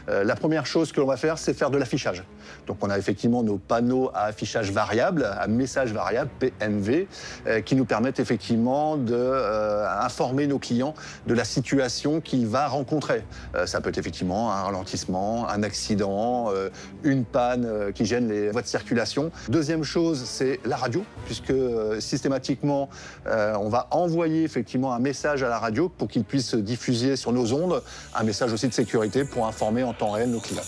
la première chose que l'on va faire, c'est faire de l'affichage. Donc on a effectivement nos panneaux à affichage variable, à message variable, PMV, qui nous permettent effectivement d'informer nos clients de la situation qu'il va rencontrer. Ça peut être effectivement un ralentissement, un accident, une panne qui gêne les voies de circulation. Deuxième chose, c'est la radio, puisque systématiquement, on va envoyer effectivement un message à la radio pour qu'il puisse diffuser sur nos ondes un message aussi de sécurité pour informer en temps réel nos clients.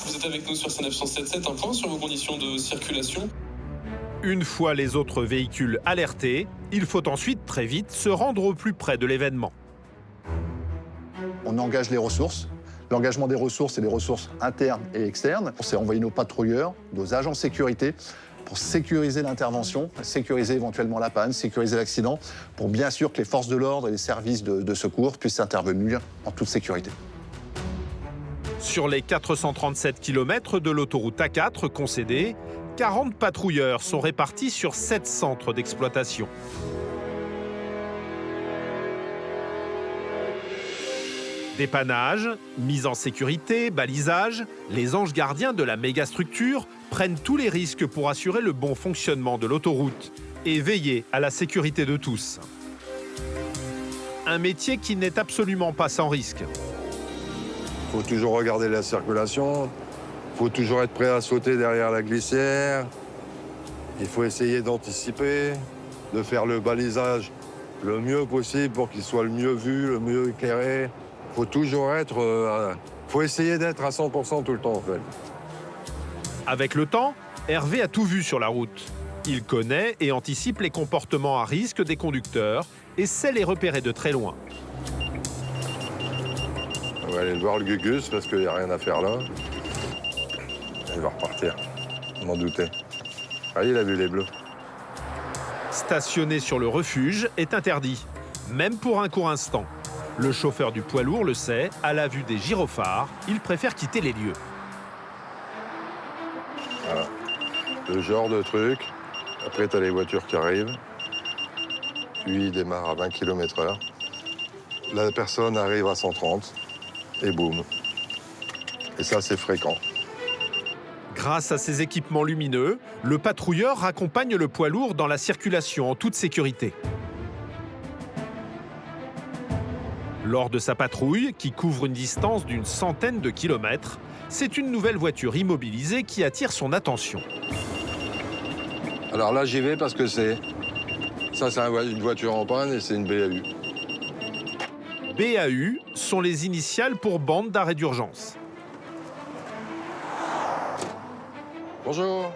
Vous êtes avec nous sur C977, un point sur vos conditions de circulation. Une fois les autres véhicules alertés, il faut ensuite très vite se rendre au plus près de l'événement. On engage les ressources. L'engagement des ressources, c'est des ressources internes et externes. On s'est envoyé nos patrouilleurs, nos agents de sécurité pour sécuriser l'intervention, sécuriser éventuellement la panne, sécuriser l'accident, pour bien sûr que les forces de l'ordre et les services de secours puissent intervenir en toute sécurité. Sur les 437 km de l'autoroute A4 concédée, 40 patrouilleurs sont répartis sur 7 centres d'exploitation. Dépannage, mise en sécurité, balisage, les anges gardiens de la mégastructure prennent tous les risques pour assurer le bon fonctionnement de l'autoroute et veiller à la sécurité de tous. Un métier qui n'est absolument pas sans risque. Il faut toujours regarder la circulation, il faut toujours être prêt à sauter derrière la glissière, il faut essayer d'anticiper, de faire le balisage le mieux possible pour qu'il soit le mieux vu, le mieux éclairé. Il faut toujours faut essayer d'être à 100% tout le temps en fait. Avec le temps, Hervé a tout vu sur la route. Il connaît et anticipe les comportements à risque des conducteurs et sait les repérer de très loin. On va aller voir le Gugus parce qu'il n'y a rien à faire là. Il va repartir, on m'en doutait. Ah, il a vu les bleus. Stationner sur le refuge est interdit, même pour un court instant. Le chauffeur du poids lourd le sait, à la vue des gyrophares, il préfère quitter les lieux. Ce genre de truc. Après, tu as les voitures qui arrivent. Lui, il démarre à 20 km/h. La personne arrive à 130 et boum. Et ça, c'est fréquent. Grâce à ces équipements lumineux, le patrouilleur raccompagne le poids lourd dans la circulation en toute sécurité. Lors de sa patrouille, qui couvre une distance d'une centaine de kilomètres, c'est une nouvelle voiture immobilisée qui attire son attention. Alors là, j'y vais parce que c'est une voiture en panne et c'est une BAU. BAU sont les initiales pour bande d'arrêt d'urgence. Bonjour.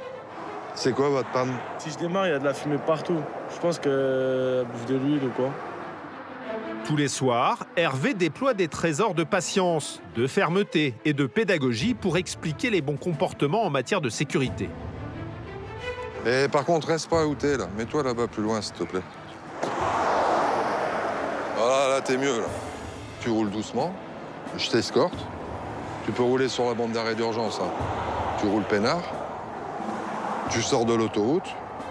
C'est quoi votre panne? Si je démarre, il y a de la fumée partout. Je pense qu'elle bouffe de l'huile ou quoi. Tous les soirs, Hervé déploie des trésors de patience, de fermeté et de pédagogie pour expliquer les bons comportements en matière de sécurité. Et par contre, reste pas où t'es, là. Mets-toi là-bas plus loin, s'il te plaît. Voilà, là, t'es mieux, là. Tu roules doucement. Je t'escorte. Tu peux rouler sur la bande d'arrêt d'urgence, hein. Tu roules peinard. Tu sors de l'autoroute.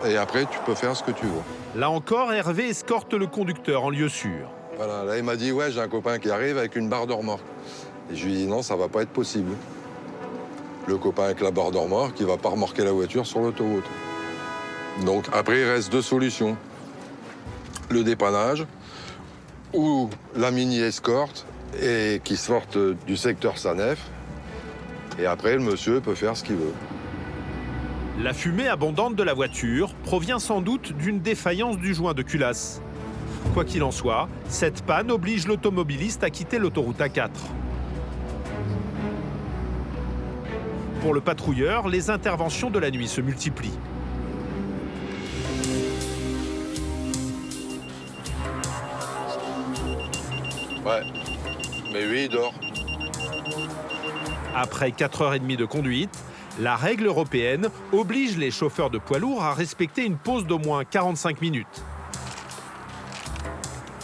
Et après, tu peux faire ce que tu veux. Là encore, Hervé escorte le conducteur en lieu sûr. Voilà, là, il m'a dit, ouais, j'ai un copain qui arrive avec une barre de remorque. Et je lui ai dit, non, ça va pas être possible. Le copain avec la barre de remorque, il va pas remorquer la voiture sur l'autoroute. Donc, après, il reste deux solutions. Le dépannage ou la mini-escorte et qui sortent du secteur Sanef. Et après, le monsieur peut faire ce qu'il veut. La fumée abondante de la voiture provient sans doute d'une défaillance du joint de culasse. Quoi qu'il en soit, cette panne oblige l'automobiliste à quitter l'autoroute A4. Pour le patrouilleur, les interventions de la nuit se multiplient. Ouais, mais lui, il dort. Après 4h30 de conduite, la règle européenne oblige les chauffeurs de poids lourds à respecter une pause d'au moins 45 minutes.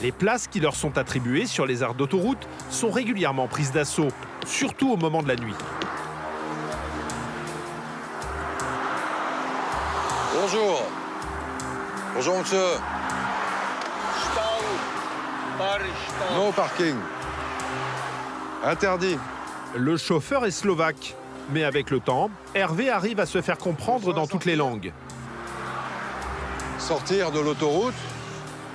Les places qui leur sont attribuées sur les aires d'autoroute sont régulièrement prises d'assaut, surtout au moment de la nuit. Bonjour. Bonjour, monsieur. No parking. Interdit. Le chauffeur est slovaque, mais avec le temps, Hervé arrive à se faire comprendre dans toutes les langues. Sortir de l'autoroute,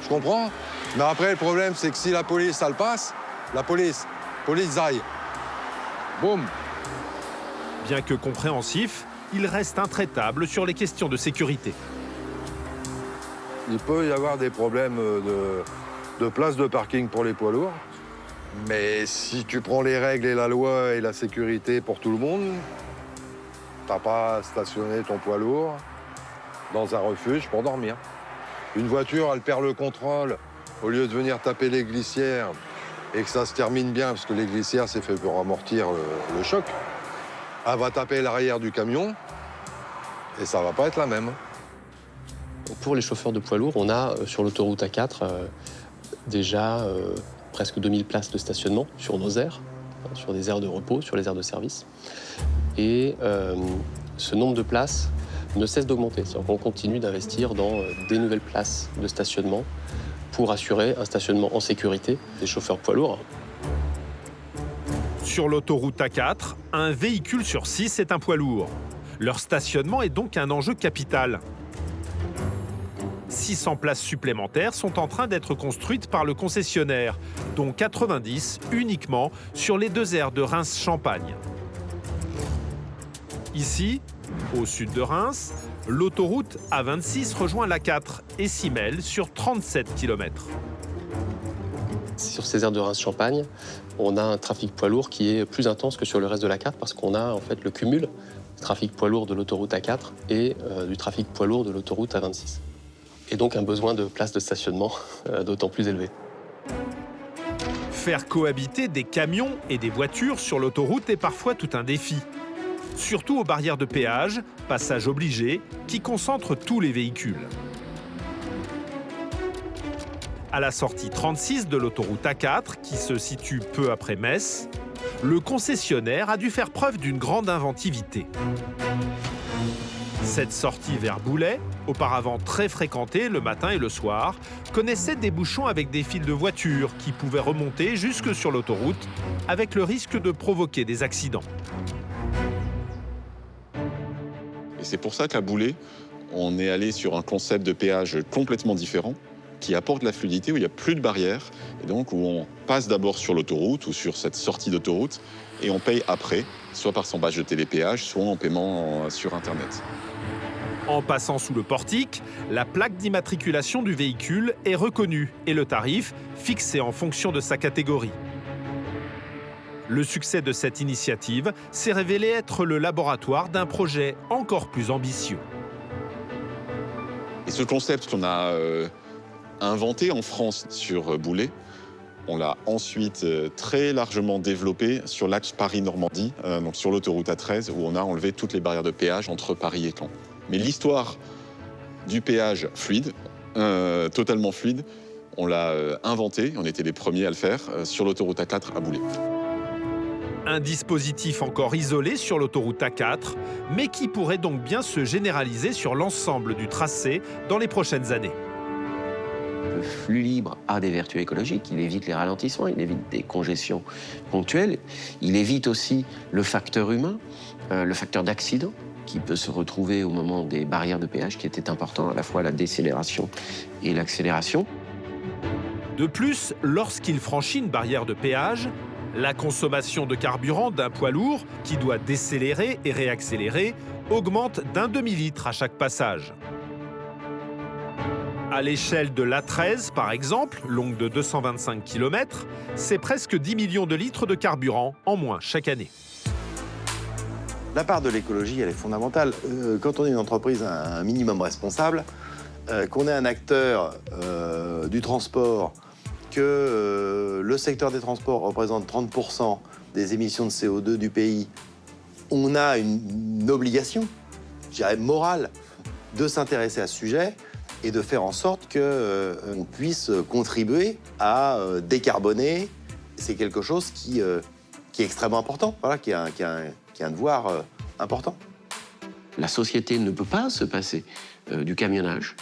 je comprends. Mais après, le problème, c'est que si la police, ça le passe, la police aille. Boum. Bien que compréhensif, il reste intraitable sur les questions de sécurité. Il peut y avoir des problèmes de place de parking pour les poids lourds. Mais si tu prends les règles et la loi et la sécurité pour tout le monde, t'as pas stationné ton poids lourd dans un refuge pour dormir. Une voiture, elle perd le contrôle. Au lieu de venir taper les glissières et que ça se termine bien, parce que les glissières, c'est fait pour amortir le choc, elle va taper l'arrière du camion et ça va pas être la même. Pour les chauffeurs de poids lourds, on a sur l'autoroute A4 déjà presque 2000 places de stationnement sur nos aires, sur des aires de repos, sur les aires de service. Et ce nombre de places ne cesse d'augmenter. C'est-à-dire qu'on continue d'investir dans des nouvelles places de stationnement pour assurer un stationnement en sécurité des chauffeurs poids lourds. Sur l'autoroute A4, un véhicule sur 6 est un poids lourd. Leur stationnement est donc un enjeu capital. 600 places supplémentaires sont en train d'être construites par le concessionnaire, dont 90 uniquement sur les deux aires de Reims-Champagne. Ici, au sud de Reims, l'autoroute A26 rejoint l'A4 et s'y mêle sur 37 km. Sur ces aires de Reims-Champagne, on a un trafic poids lourd qui est plus intense que sur le reste de l'A4 parce qu'on a en fait le cumul du trafic poids lourd de l'autoroute A4 et du trafic poids lourd de l'autoroute A26. Et donc un besoin de places de stationnement d'autant plus élevé. Faire cohabiter des camions et des voitures sur l'autoroute est parfois tout un défi. Surtout aux barrières de péage, passage obligé, qui concentrent tous les véhicules. À la sortie 36 de l'autoroute A4, qui se situe peu après Metz, le concessionnaire a dû faire preuve d'une grande inventivité. Cette sortie vers Boulay, auparavant très fréquentée le matin et le soir, connaissait des bouchons avec des files de voitures qui pouvaient remonter jusque sur l'autoroute, avec le risque de provoquer des accidents. Et c'est pour ça qu'à Boulay, on est allé sur un concept de péage complètement différent, qui apporte la fluidité, où il n'y a plus de barrières, et donc où on passe d'abord sur l'autoroute ou sur cette sortie d'autoroute, et on paye après, soit par son badge de télépéage, soit en paiement sur Internet. En passant sous le portique, la plaque d'immatriculation du véhicule est reconnue et le tarif fixé en fonction de sa catégorie. Le succès de cette initiative s'est révélé être le laboratoire d'un projet encore plus ambitieux. Et ce concept qu'on a inventé en France sur Boulay, on l'a ensuite très largement développé sur l'axe Paris-Normandie, donc sur l'autoroute A13, où on a enlevé toutes les barrières de péage entre Paris et Caen. Mais l'histoire du péage fluide, totalement fluide, on l'a inventé, on était les premiers à le faire, sur l'autoroute A4 à Boulay. Un dispositif encore isolé sur l'autoroute A4, mais qui pourrait donc bien se généraliser sur l'ensemble du tracé dans les prochaines années. Le flux libre a des vertus écologiques, il évite les ralentissements, il évite des congestions ponctuelles, il évite aussi le facteur humain, le facteur d'accident qui peut se retrouver au moment des barrières de péage, qui était important, à la fois la décélération et l'accélération. De plus, lorsqu'il franchit une barrière de péage, la consommation de carburant d'un poids lourd qui doit décélérer et réaccélérer augmente d'1 demi-litre à chaque passage. À l'échelle de l'A13, par exemple, longue de 225 km, c'est presque 10 millions de litres de carburant en moins chaque année. La part de l'écologie, elle est fondamentale. Quand on est une entreprise à un minimum responsable, qu'on est un acteur du transport, que le secteur des transports représente 30% des émissions de CO2 du pays, on a une obligation, je dirais morale, de s'intéresser à ce sujet et de faire en sorte qu'on puisse contribuer à décarboner. C'est quelque chose qui est extrêmement important, voilà, qui a un devoir important. La société ne peut pas se passer du camionnage.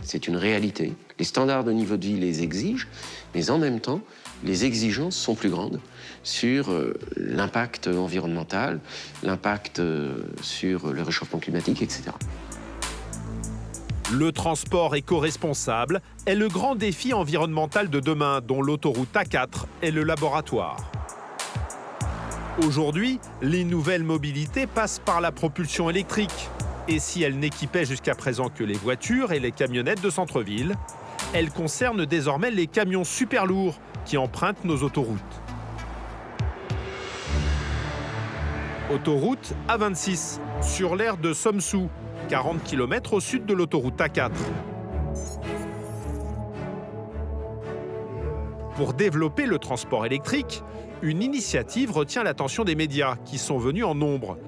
C'est une réalité. Les standards de niveau de vie les exigent, mais en même temps, les exigences sont plus grandes sur l'impact environnemental, l'impact sur le réchauffement climatique, etc. Le transport éco-responsable est le grand défi environnemental de demain, dont l'autoroute A4 est le laboratoire. Aujourd'hui, les nouvelles mobilités passent par la propulsion électrique. Et si elle n'équipait jusqu'à présent que les voitures et les camionnettes de centre-ville, elle concerne désormais les camions super lourds qui empruntent nos autoroutes. Autoroute A26, sur l'aire de Somsou, 40 km au sud de l'autoroute A4. Pour développer le transport électrique, une initiative retient l'attention des médias qui sont venus en nombre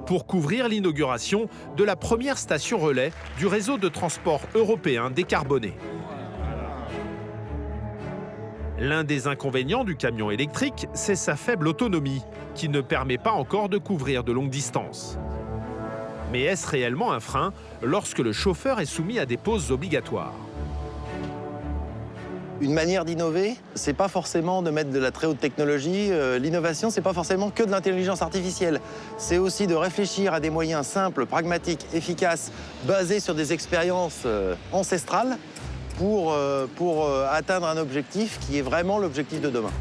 pour couvrir l'inauguration de la première station relais du réseau de transport européen décarboné. L'un des inconvénients du camion électrique, c'est sa faible autonomie, qui ne permet pas encore de couvrir de longues distances. Mais est-ce réellement un frein lorsque le chauffeur est soumis à des pauses obligatoires ? Une manière d'innover, c'est pas forcément de mettre de la très haute technologie. L'innovation, c'est pas forcément que de l'intelligence artificielle. C'est aussi de réfléchir à des moyens simples, pragmatiques, efficaces, basés sur des expériences ancestrales pour atteindre un objectif qui est vraiment l'objectif de demain.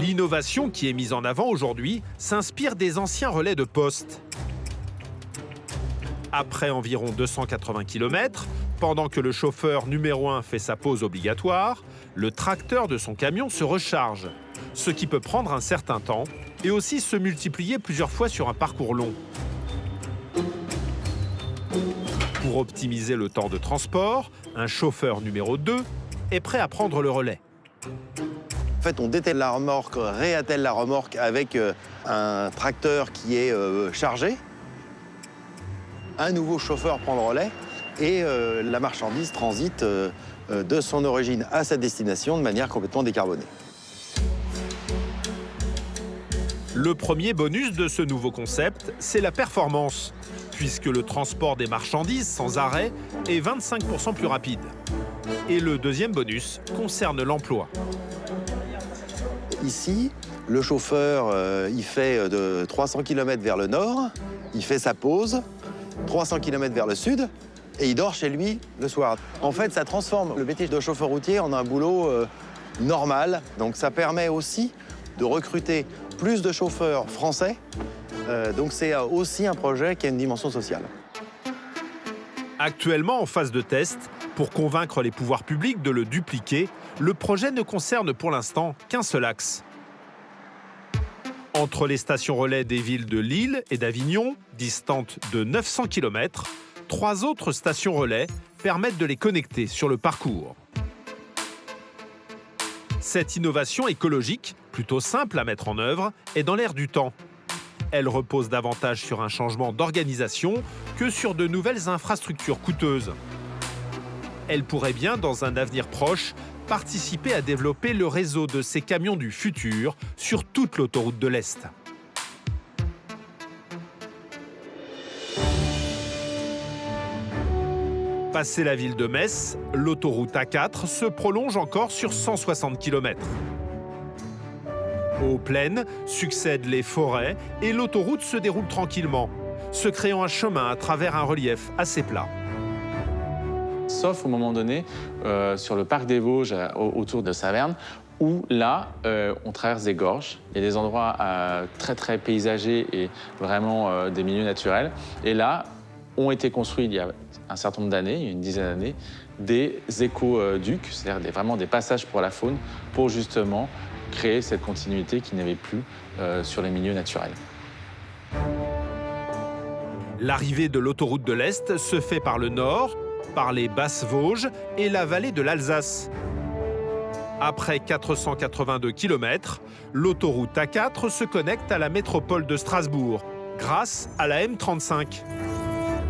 L'innovation qui est mise en avant aujourd'hui s'inspire des anciens relais de poste. Après environ 280 km, pendant que le chauffeur numéro 1 fait sa pause obligatoire, le tracteur de son camion se recharge, ce qui peut prendre un certain temps et aussi se multiplier plusieurs fois sur un parcours long. Pour optimiser le temps de transport, un chauffeur numéro 2 est prêt à prendre le relais. En fait, on dételle la remorque, réattelle la remorque avec un tracteur qui est chargé. Un nouveau chauffeur prend le relais et la marchandise transite de son origine à sa destination de manière complètement décarbonée. Le premier bonus de ce nouveau concept, c'est la performance, puisque le transport des marchandises sans arrêt est 25% plus rapide. Et le deuxième bonus concerne l'emploi. Ici, le chauffeur, il fait de 300 km vers le nord, il fait sa pause, 300 km vers le sud, et il dort chez lui le soir. En fait, ça transforme le métier de chauffeur routier en un boulot normal. Donc ça permet aussi de recruter plus de chauffeurs français. Donc c'est aussi un projet qui a une dimension sociale. Actuellement en phase de test, pour convaincre les pouvoirs publics de le dupliquer, le projet ne concerne pour l'instant qu'un seul axe. Entre les stations relais des villes de Lille et d'Avignon, distantes de 900 km, 3 autres stations relais permettent de les connecter sur le parcours. Cette innovation écologique, plutôt simple à mettre en œuvre, est dans l'air du temps. Elle repose davantage sur un changement d'organisation que sur de nouvelles infrastructures coûteuses. Elle pourrait bien, dans un avenir proche, participer à développer le réseau de ces camions du futur sur toute l'autoroute de l'Est. Passé la ville de Metz, l'autoroute A4 se prolonge encore sur 160 km. Aux plaines succèdent les forêts et l'autoroute se déroule tranquillement, se créant un chemin à travers un relief assez plat. Sauf au moment donné, sur le parc des Vosges, autour de Saverne, où là, on traverse des gorges. Il y a des endroits très paysagers et vraiment des milieux naturels. Et là, ont été construits il y a un certain nombre d'années, une dizaine d'années, des écoducs, c'est-à-dire vraiment des passages pour la faune, pour justement créer cette continuité qui n'avait plus sur les milieux naturels. L'arrivée de l'autoroute de l'Est se fait par le nord, par les Basses-Vosges et la vallée de l'Alsace. Après 482 km, l'autoroute A4 se connecte à la métropole de Strasbourg, grâce à la M35.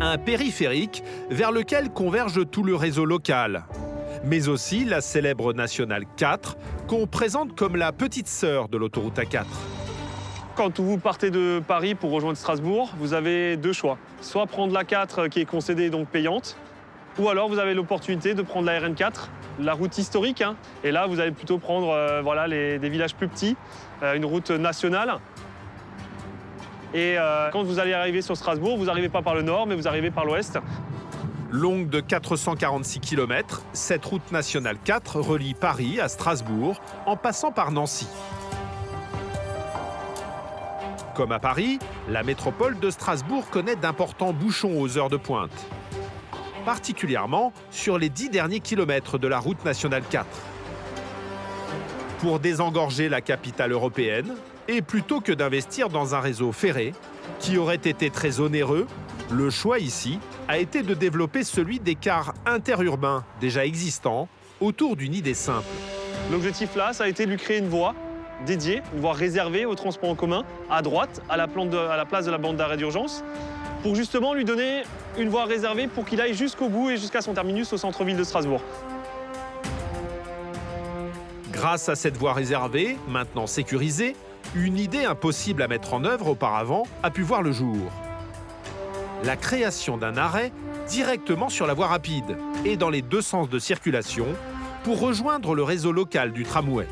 Un périphérique vers lequel converge tout le réseau local, mais aussi la célèbre Nationale 4, qu'on présente comme la petite sœur de l'autoroute A4. Quand vous partez de Paris pour rejoindre Strasbourg, vous avez deux choix. Soit prendre la 4 qui est concédée, donc payante, ou alors vous avez l'opportunité de prendre la RN4, la route historique, hein, et là vous allez plutôt prendre voilà, des villages plus petits, une route nationale. Et quand vous allez arriver sur Strasbourg, vous n'arrivez pas par le nord, mais vous arrivez par l'ouest. Longue de 446 km, cette route nationale 4 relie Paris à Strasbourg en passant par Nancy. Comme à Paris, la métropole de Strasbourg connaît d'importants bouchons aux heures de pointe, particulièrement sur les 10 derniers kilomètres de la route nationale 4. Pour désengorger la capitale européenne, et plutôt que d'investir dans un réseau ferré, qui aurait été très onéreux, le choix ici a été de développer celui des cars interurbains déjà existants autour d'une idée simple. L'objectif là, ça a été de lui créer une voie dédiée, une voie réservée au transport en commun, à droite, à la place de la bande d'arrêt d'urgence, pour justement lui donner une voie réservée pour qu'il aille jusqu'au bout et jusqu'à son terminus au centre-ville de Strasbourg. Grâce à cette voie réservée, maintenant sécurisée, une idée impossible à mettre en œuvre auparavant a pu voir le jour. La création d'un arrêt directement sur la voie rapide et dans les deux sens de circulation pour rejoindre le réseau local du tramway.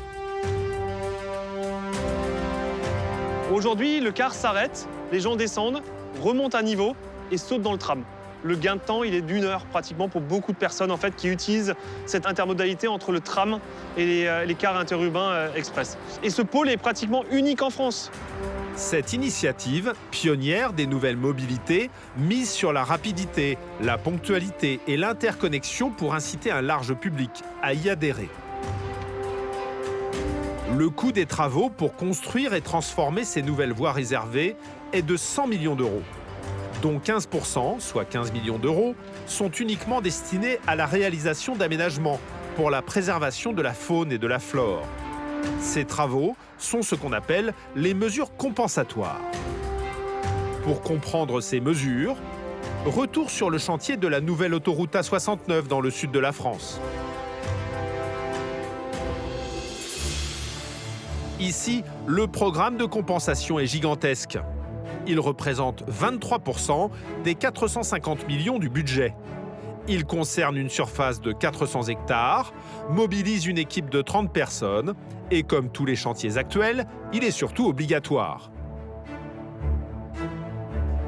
Aujourd'hui, le car s'arrête, les gens descendent, remontent à niveau et sautent dans le tram. Le gain de temps, il est d'1 heure pratiquement pour beaucoup de personnes en fait, qui utilisent cette intermodalité entre le tram et les cars interurbains express. Et ce pôle est pratiquement unique en France. Cette initiative, pionnière des nouvelles mobilités, mise sur la rapidité, la ponctualité et l'interconnexion pour inciter un large public à y adhérer. Le coût des travaux pour construire et transformer ces nouvelles voies réservées est de 100 millions d'euros, dont 15%, soit 15 millions d'euros, sont uniquement destinés à la réalisation d'aménagements pour la préservation de la faune et de la flore. Ces travaux sont ce qu'on appelle les mesures compensatoires. Pour comprendre ces mesures, retour sur le chantier de la nouvelle autoroute A69 dans le sud de la France. Ici, le programme de compensation est gigantesque. Il représente 23% des 450 millions du budget. Il concerne une surface de 400 hectares, mobilise une équipe de 30 personnes et comme tous les chantiers actuels, il est surtout obligatoire.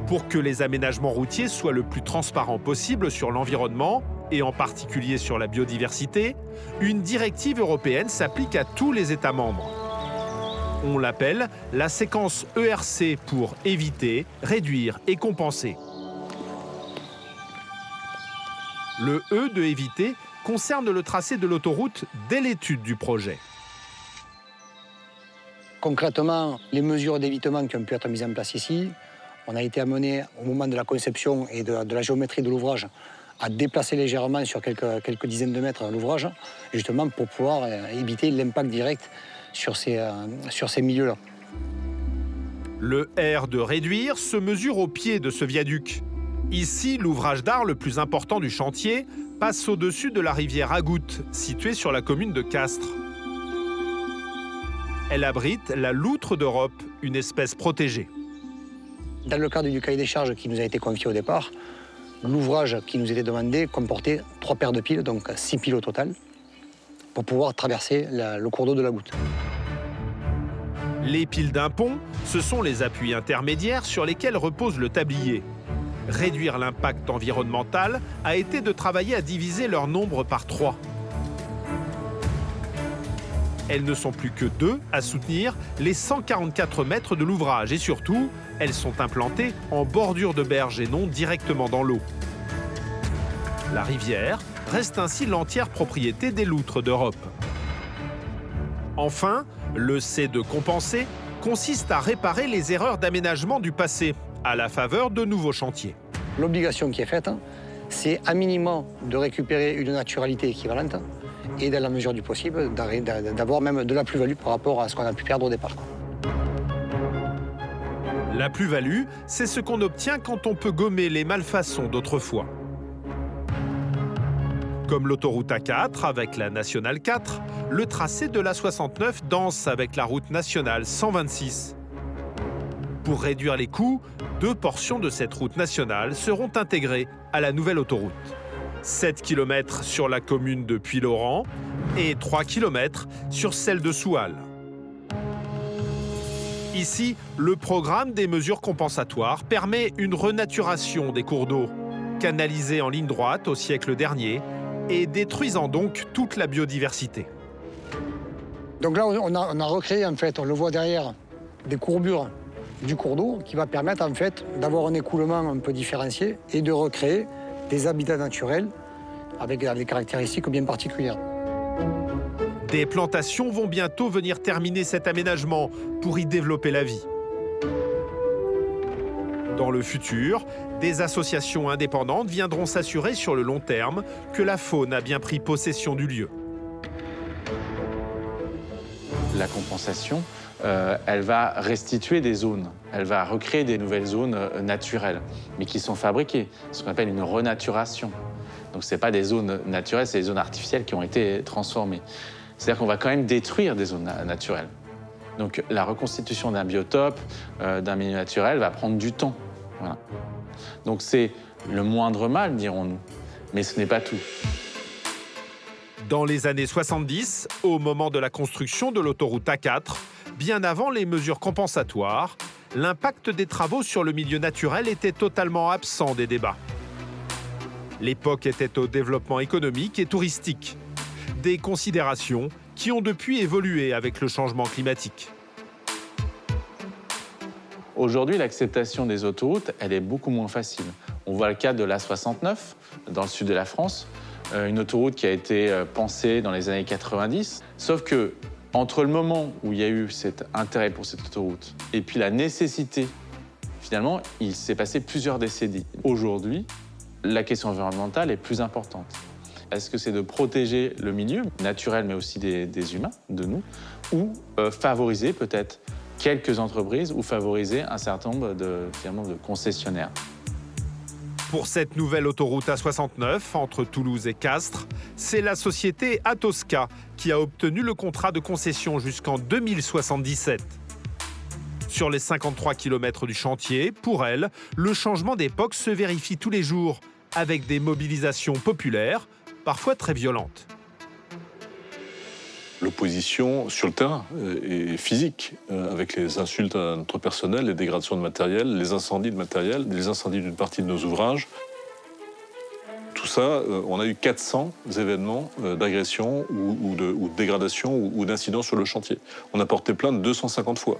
Pour que les aménagements routiers soient le plus transparents possible sur l'environnement, et en particulier sur la biodiversité, une directive européenne s'applique à tous les États membres. On l'appelle la séquence ERC pour éviter, réduire et compenser. Le E de éviter concerne le tracé de l'autoroute dès l'étude du projet. Concrètement, les mesures d'évitement qui ont pu être mises en place ici, on a été amené au moment de la conception et de la géométrie de l'ouvrage à déplacer légèrement sur quelques dizaines de mètres l'ouvrage, justement pour pouvoir éviter l'impact direct sur ces milieux-là. Le R de réduire se mesure au pied de ce viaduc. Ici, l'ouvrage d'art le plus important du chantier passe au-dessus de la rivière Agout, située sur la commune de Castres. Elle abrite la loutre d'Europe, une espèce protégée. Dans le cadre du cahier des charges qui nous a été confié au départ, l'ouvrage qui nous était demandé comportait 3 paires de piles, donc 6 piles au total, pour pouvoir traverser le cours d'eau de la Goutte. Les piles d'un pont, ce sont les appuis intermédiaires sur lesquels repose le tablier. Réduire l'impact environnemental a été de travailler à diviser leur nombre par 3. Elles ne sont plus que 2 à soutenir les 144 mètres de l'ouvrage et surtout, elles sont implantées en bordure de berge et non directement dans l'eau. La rivière reste ainsi l'entière propriété des loutres d'Europe. Enfin, le C de compenser consiste à réparer les erreurs d'aménagement du passé à la faveur de nouveaux chantiers. L'obligation qui est faite, c'est à minimum de récupérer une naturalité équivalente et dans la mesure du possible d'avoir même de la plus-value par rapport à ce qu'on a pu perdre au départ. La plus-value, c'est ce qu'on obtient quand on peut gommer les malfaçons d'autrefois. Comme l'autoroute A4 avec la nationale 4, le tracé de la 69 danse avec la route nationale 126. Pour réduire les coûts, 2 portions de cette route nationale seront intégrées à la nouvelle autoroute. 7 km sur la commune de Puylaurens et 3 km sur celle de Soual. Ici, le programme des mesures compensatoires permet une renaturation des cours d'eau, canalisés en ligne droite au siècle dernier et détruisant donc toute la biodiversité. Donc là, on a recréé, en fait, on le voit derrière, des courbures du cours d'eau qui va permettre, en fait, d'avoir un écoulement un peu différencié et de recréer des habitats naturels avec des caractéristiques bien particulières. Des plantations vont bientôt venir terminer cet aménagement pour y développer la vie. Dans le futur, des associations indépendantes viendront s'assurer sur le long terme que la faune a bien pris possession du lieu. La compensation, elle va restituer des zones, elle va recréer des nouvelles zones naturelles, mais qui sont fabriquées, ce qu'on appelle une renaturation. Donc ce n'est pas des zones naturelles, c'est des zones artificielles qui ont été transformées. C'est-à-dire qu'on va quand même détruire des zones naturelles. Donc la reconstitution d'un biotope, d'un milieu naturel, va prendre du temps. Voilà. Donc c'est le moindre mal, dirons-nous, mais ce n'est pas tout. Dans les années 70, au moment de la construction de l'autoroute A4, bien avant les mesures compensatoires, l'impact des travaux sur le milieu naturel était totalement absent des débats. L'époque était au développement économique et touristique. Des considérations qui ont depuis évolué avec le changement climatique. Aujourd'hui, l'acceptation des autoroutes, elle est beaucoup moins facile. On voit le cas de l'A69, dans le sud de la France, une autoroute qui a été pensée dans les années 90. Sauf que, entre le moment où il y a eu cet intérêt pour cette autoroute et puis la nécessité, finalement, il s'est passé plusieurs décennies. Aujourd'hui, la question environnementale est plus importante. Est-ce que c'est de protéger le milieu naturel, mais aussi des humains, de nous, ou favoriser peut-être quelques entreprises ou favoriser un certain nombre de concessionnaires? Pour cette nouvelle autoroute A69 entre Toulouse et Castres, c'est la société Atosca qui a obtenu le contrat de concession jusqu'en 2077. Sur les 53 km du chantier, pour elle, le changement d'époque se vérifie tous les jours, avec des mobilisations populaires, parfois très violentes. L'opposition sur le terrain est physique, avec les insultes à notre personnel, les dégradations de matériel, les incendies de matériel, les incendies d'une partie de nos ouvrages. Tout ça, on a eu 400 événements d'agression ou de dégradation ou d'incidents sur le chantier. On a porté plainte 250 fois.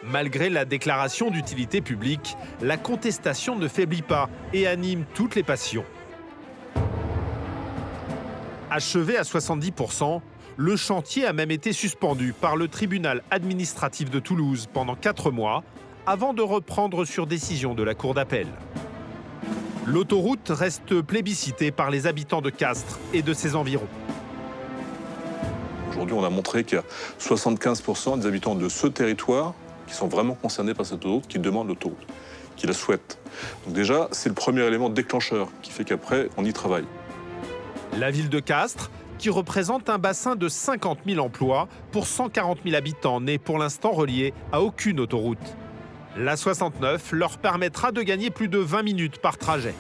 Malgré la déclaration d'utilité publique, la contestation ne faiblit pas et anime toutes les passions. Achevé à 70%, le chantier a même été suspendu par le tribunal administratif de Toulouse pendant 4 mois, avant de reprendre sur décision de la Cour d'appel. L'autoroute reste plébiscitée par les habitants de Castres et de ses environs. Aujourd'hui, on a montré qu'il y a 75% des habitants de ce territoire qui sont vraiment concernés par cette autoroute, qui demandent l'autoroute, qui la souhaitent. Donc déjà, c'est le premier élément déclencheur qui fait qu'après, on y travaille. La ville de Castres, qui représente un bassin de 50 000 emplois pour 140 000 habitants, n'est pour l'instant relié à aucune autoroute. La 69 leur permettra de gagner plus de 20 minutes par trajet.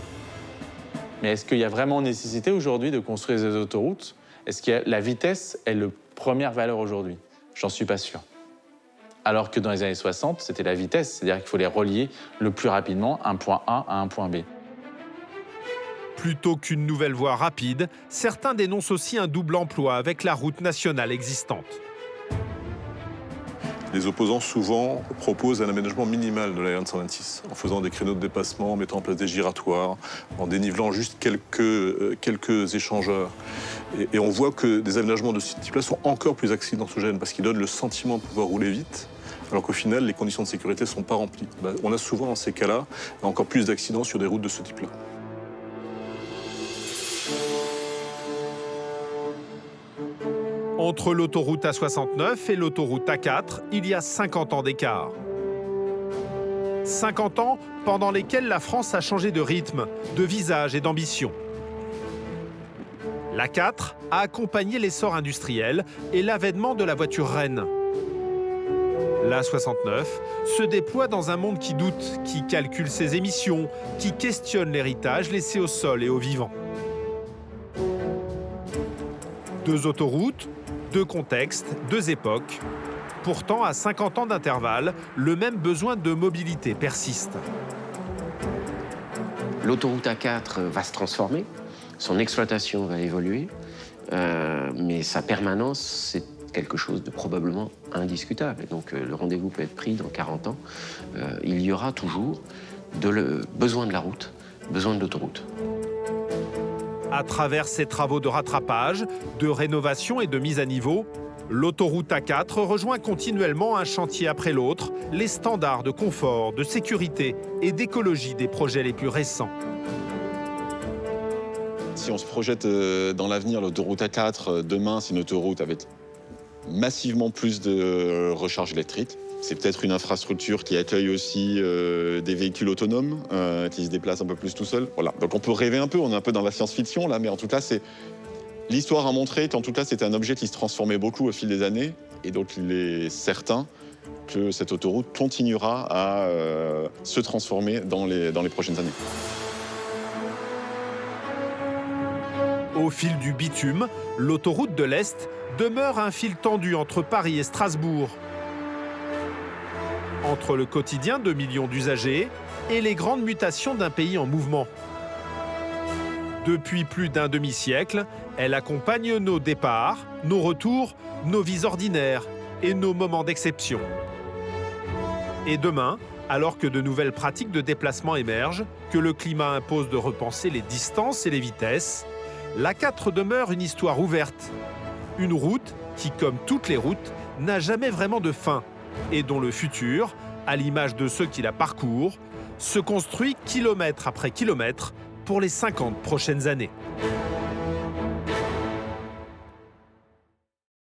Mais est-ce qu'il y a vraiment nécessité aujourd'hui de construire des autoroutes? Est-ce que la vitesse est la première valeur aujourd'hui? J'en suis pas sûr. Alors que dans les années 60, c'était la vitesse, c'est-à-dire qu'il faut les relier le plus rapidement un point A à un point B. Plutôt qu'une nouvelle voie rapide, certains dénoncent aussi un double emploi avec la route nationale existante. Les opposants, souvent, proposent un aménagement minimal de la RN 126, en faisant des créneaux de dépassement, en mettant en place des giratoires, en dénivelant juste quelques échangeurs. Et on voit que des aménagements de ce type-là sont encore plus accidentogènes, parce qu'ils donnent le sentiment de pouvoir rouler vite, alors qu'au final, les conditions de sécurité ne sont pas remplies. On a souvent, dans ces cas-là, encore plus d'accidents sur des routes de ce type-là. Entre l'autoroute A69 et l'autoroute A4, il y a 50 ans d'écart. 50 ans pendant lesquels la France a changé de rythme, de visage et d'ambition. L'A4 a accompagné l'essor industriel et l'avènement de la voiture reine. L'A69 se déploie dans un monde qui doute, qui calcule ses émissions, qui questionne l'héritage laissé au sol et aux vivants. Deux autoroutes, deux contextes, deux époques. Pourtant, à 50 ans d'intervalle, le même besoin de mobilité persiste. L'autoroute A4 va se transformer, son exploitation va évoluer, mais sa permanence, c'est quelque chose de probablement indiscutable. Et donc le rendez-vous peut être pris dans 40 ans. Il y aura toujours besoin de la route, besoin de l'autoroute. À travers ses travaux de rattrapage, de rénovation et de mise à niveau, l'autoroute A4 rejoint continuellement un chantier après l'autre les standards de confort, de sécurité et d'écologie des projets les plus récents. Si on se projette dans l'avenir, l'autoroute A4, demain, c'est une autoroute avec massivement plus de recharge électrique. C'est peut-être une infrastructure qui accueille aussi des véhicules autonomes qui se déplacent un peu plus tout seuls. Voilà. Donc on peut rêver un peu, on est un peu dans la science-fiction là, mais en tout cas, l'histoire a montré qu'en tout cas, c'était un objet qui se transformait beaucoup au fil des années. Et donc il est certain que cette autoroute continuera à se transformer dans les prochaines années. Au fil du bitume, l'autoroute de l'Est demeure un fil tendu entre Paris et Strasbourg. Entre le quotidien de millions d'usagers et les grandes mutations d'un pays en mouvement. Depuis plus d'un demi-siècle, elle accompagne nos départs, nos retours, nos vies ordinaires et nos moments d'exception. Et demain, alors que de nouvelles pratiques de déplacement émergent, que le climat impose de repenser les distances et les vitesses, l'A4 demeure une histoire ouverte. Une route qui, comme toutes les routes, n'a jamais vraiment de fin et dont le futur, à l'image de ceux qui la parcourent, se construit kilomètre après kilomètre pour les 50 prochaines années.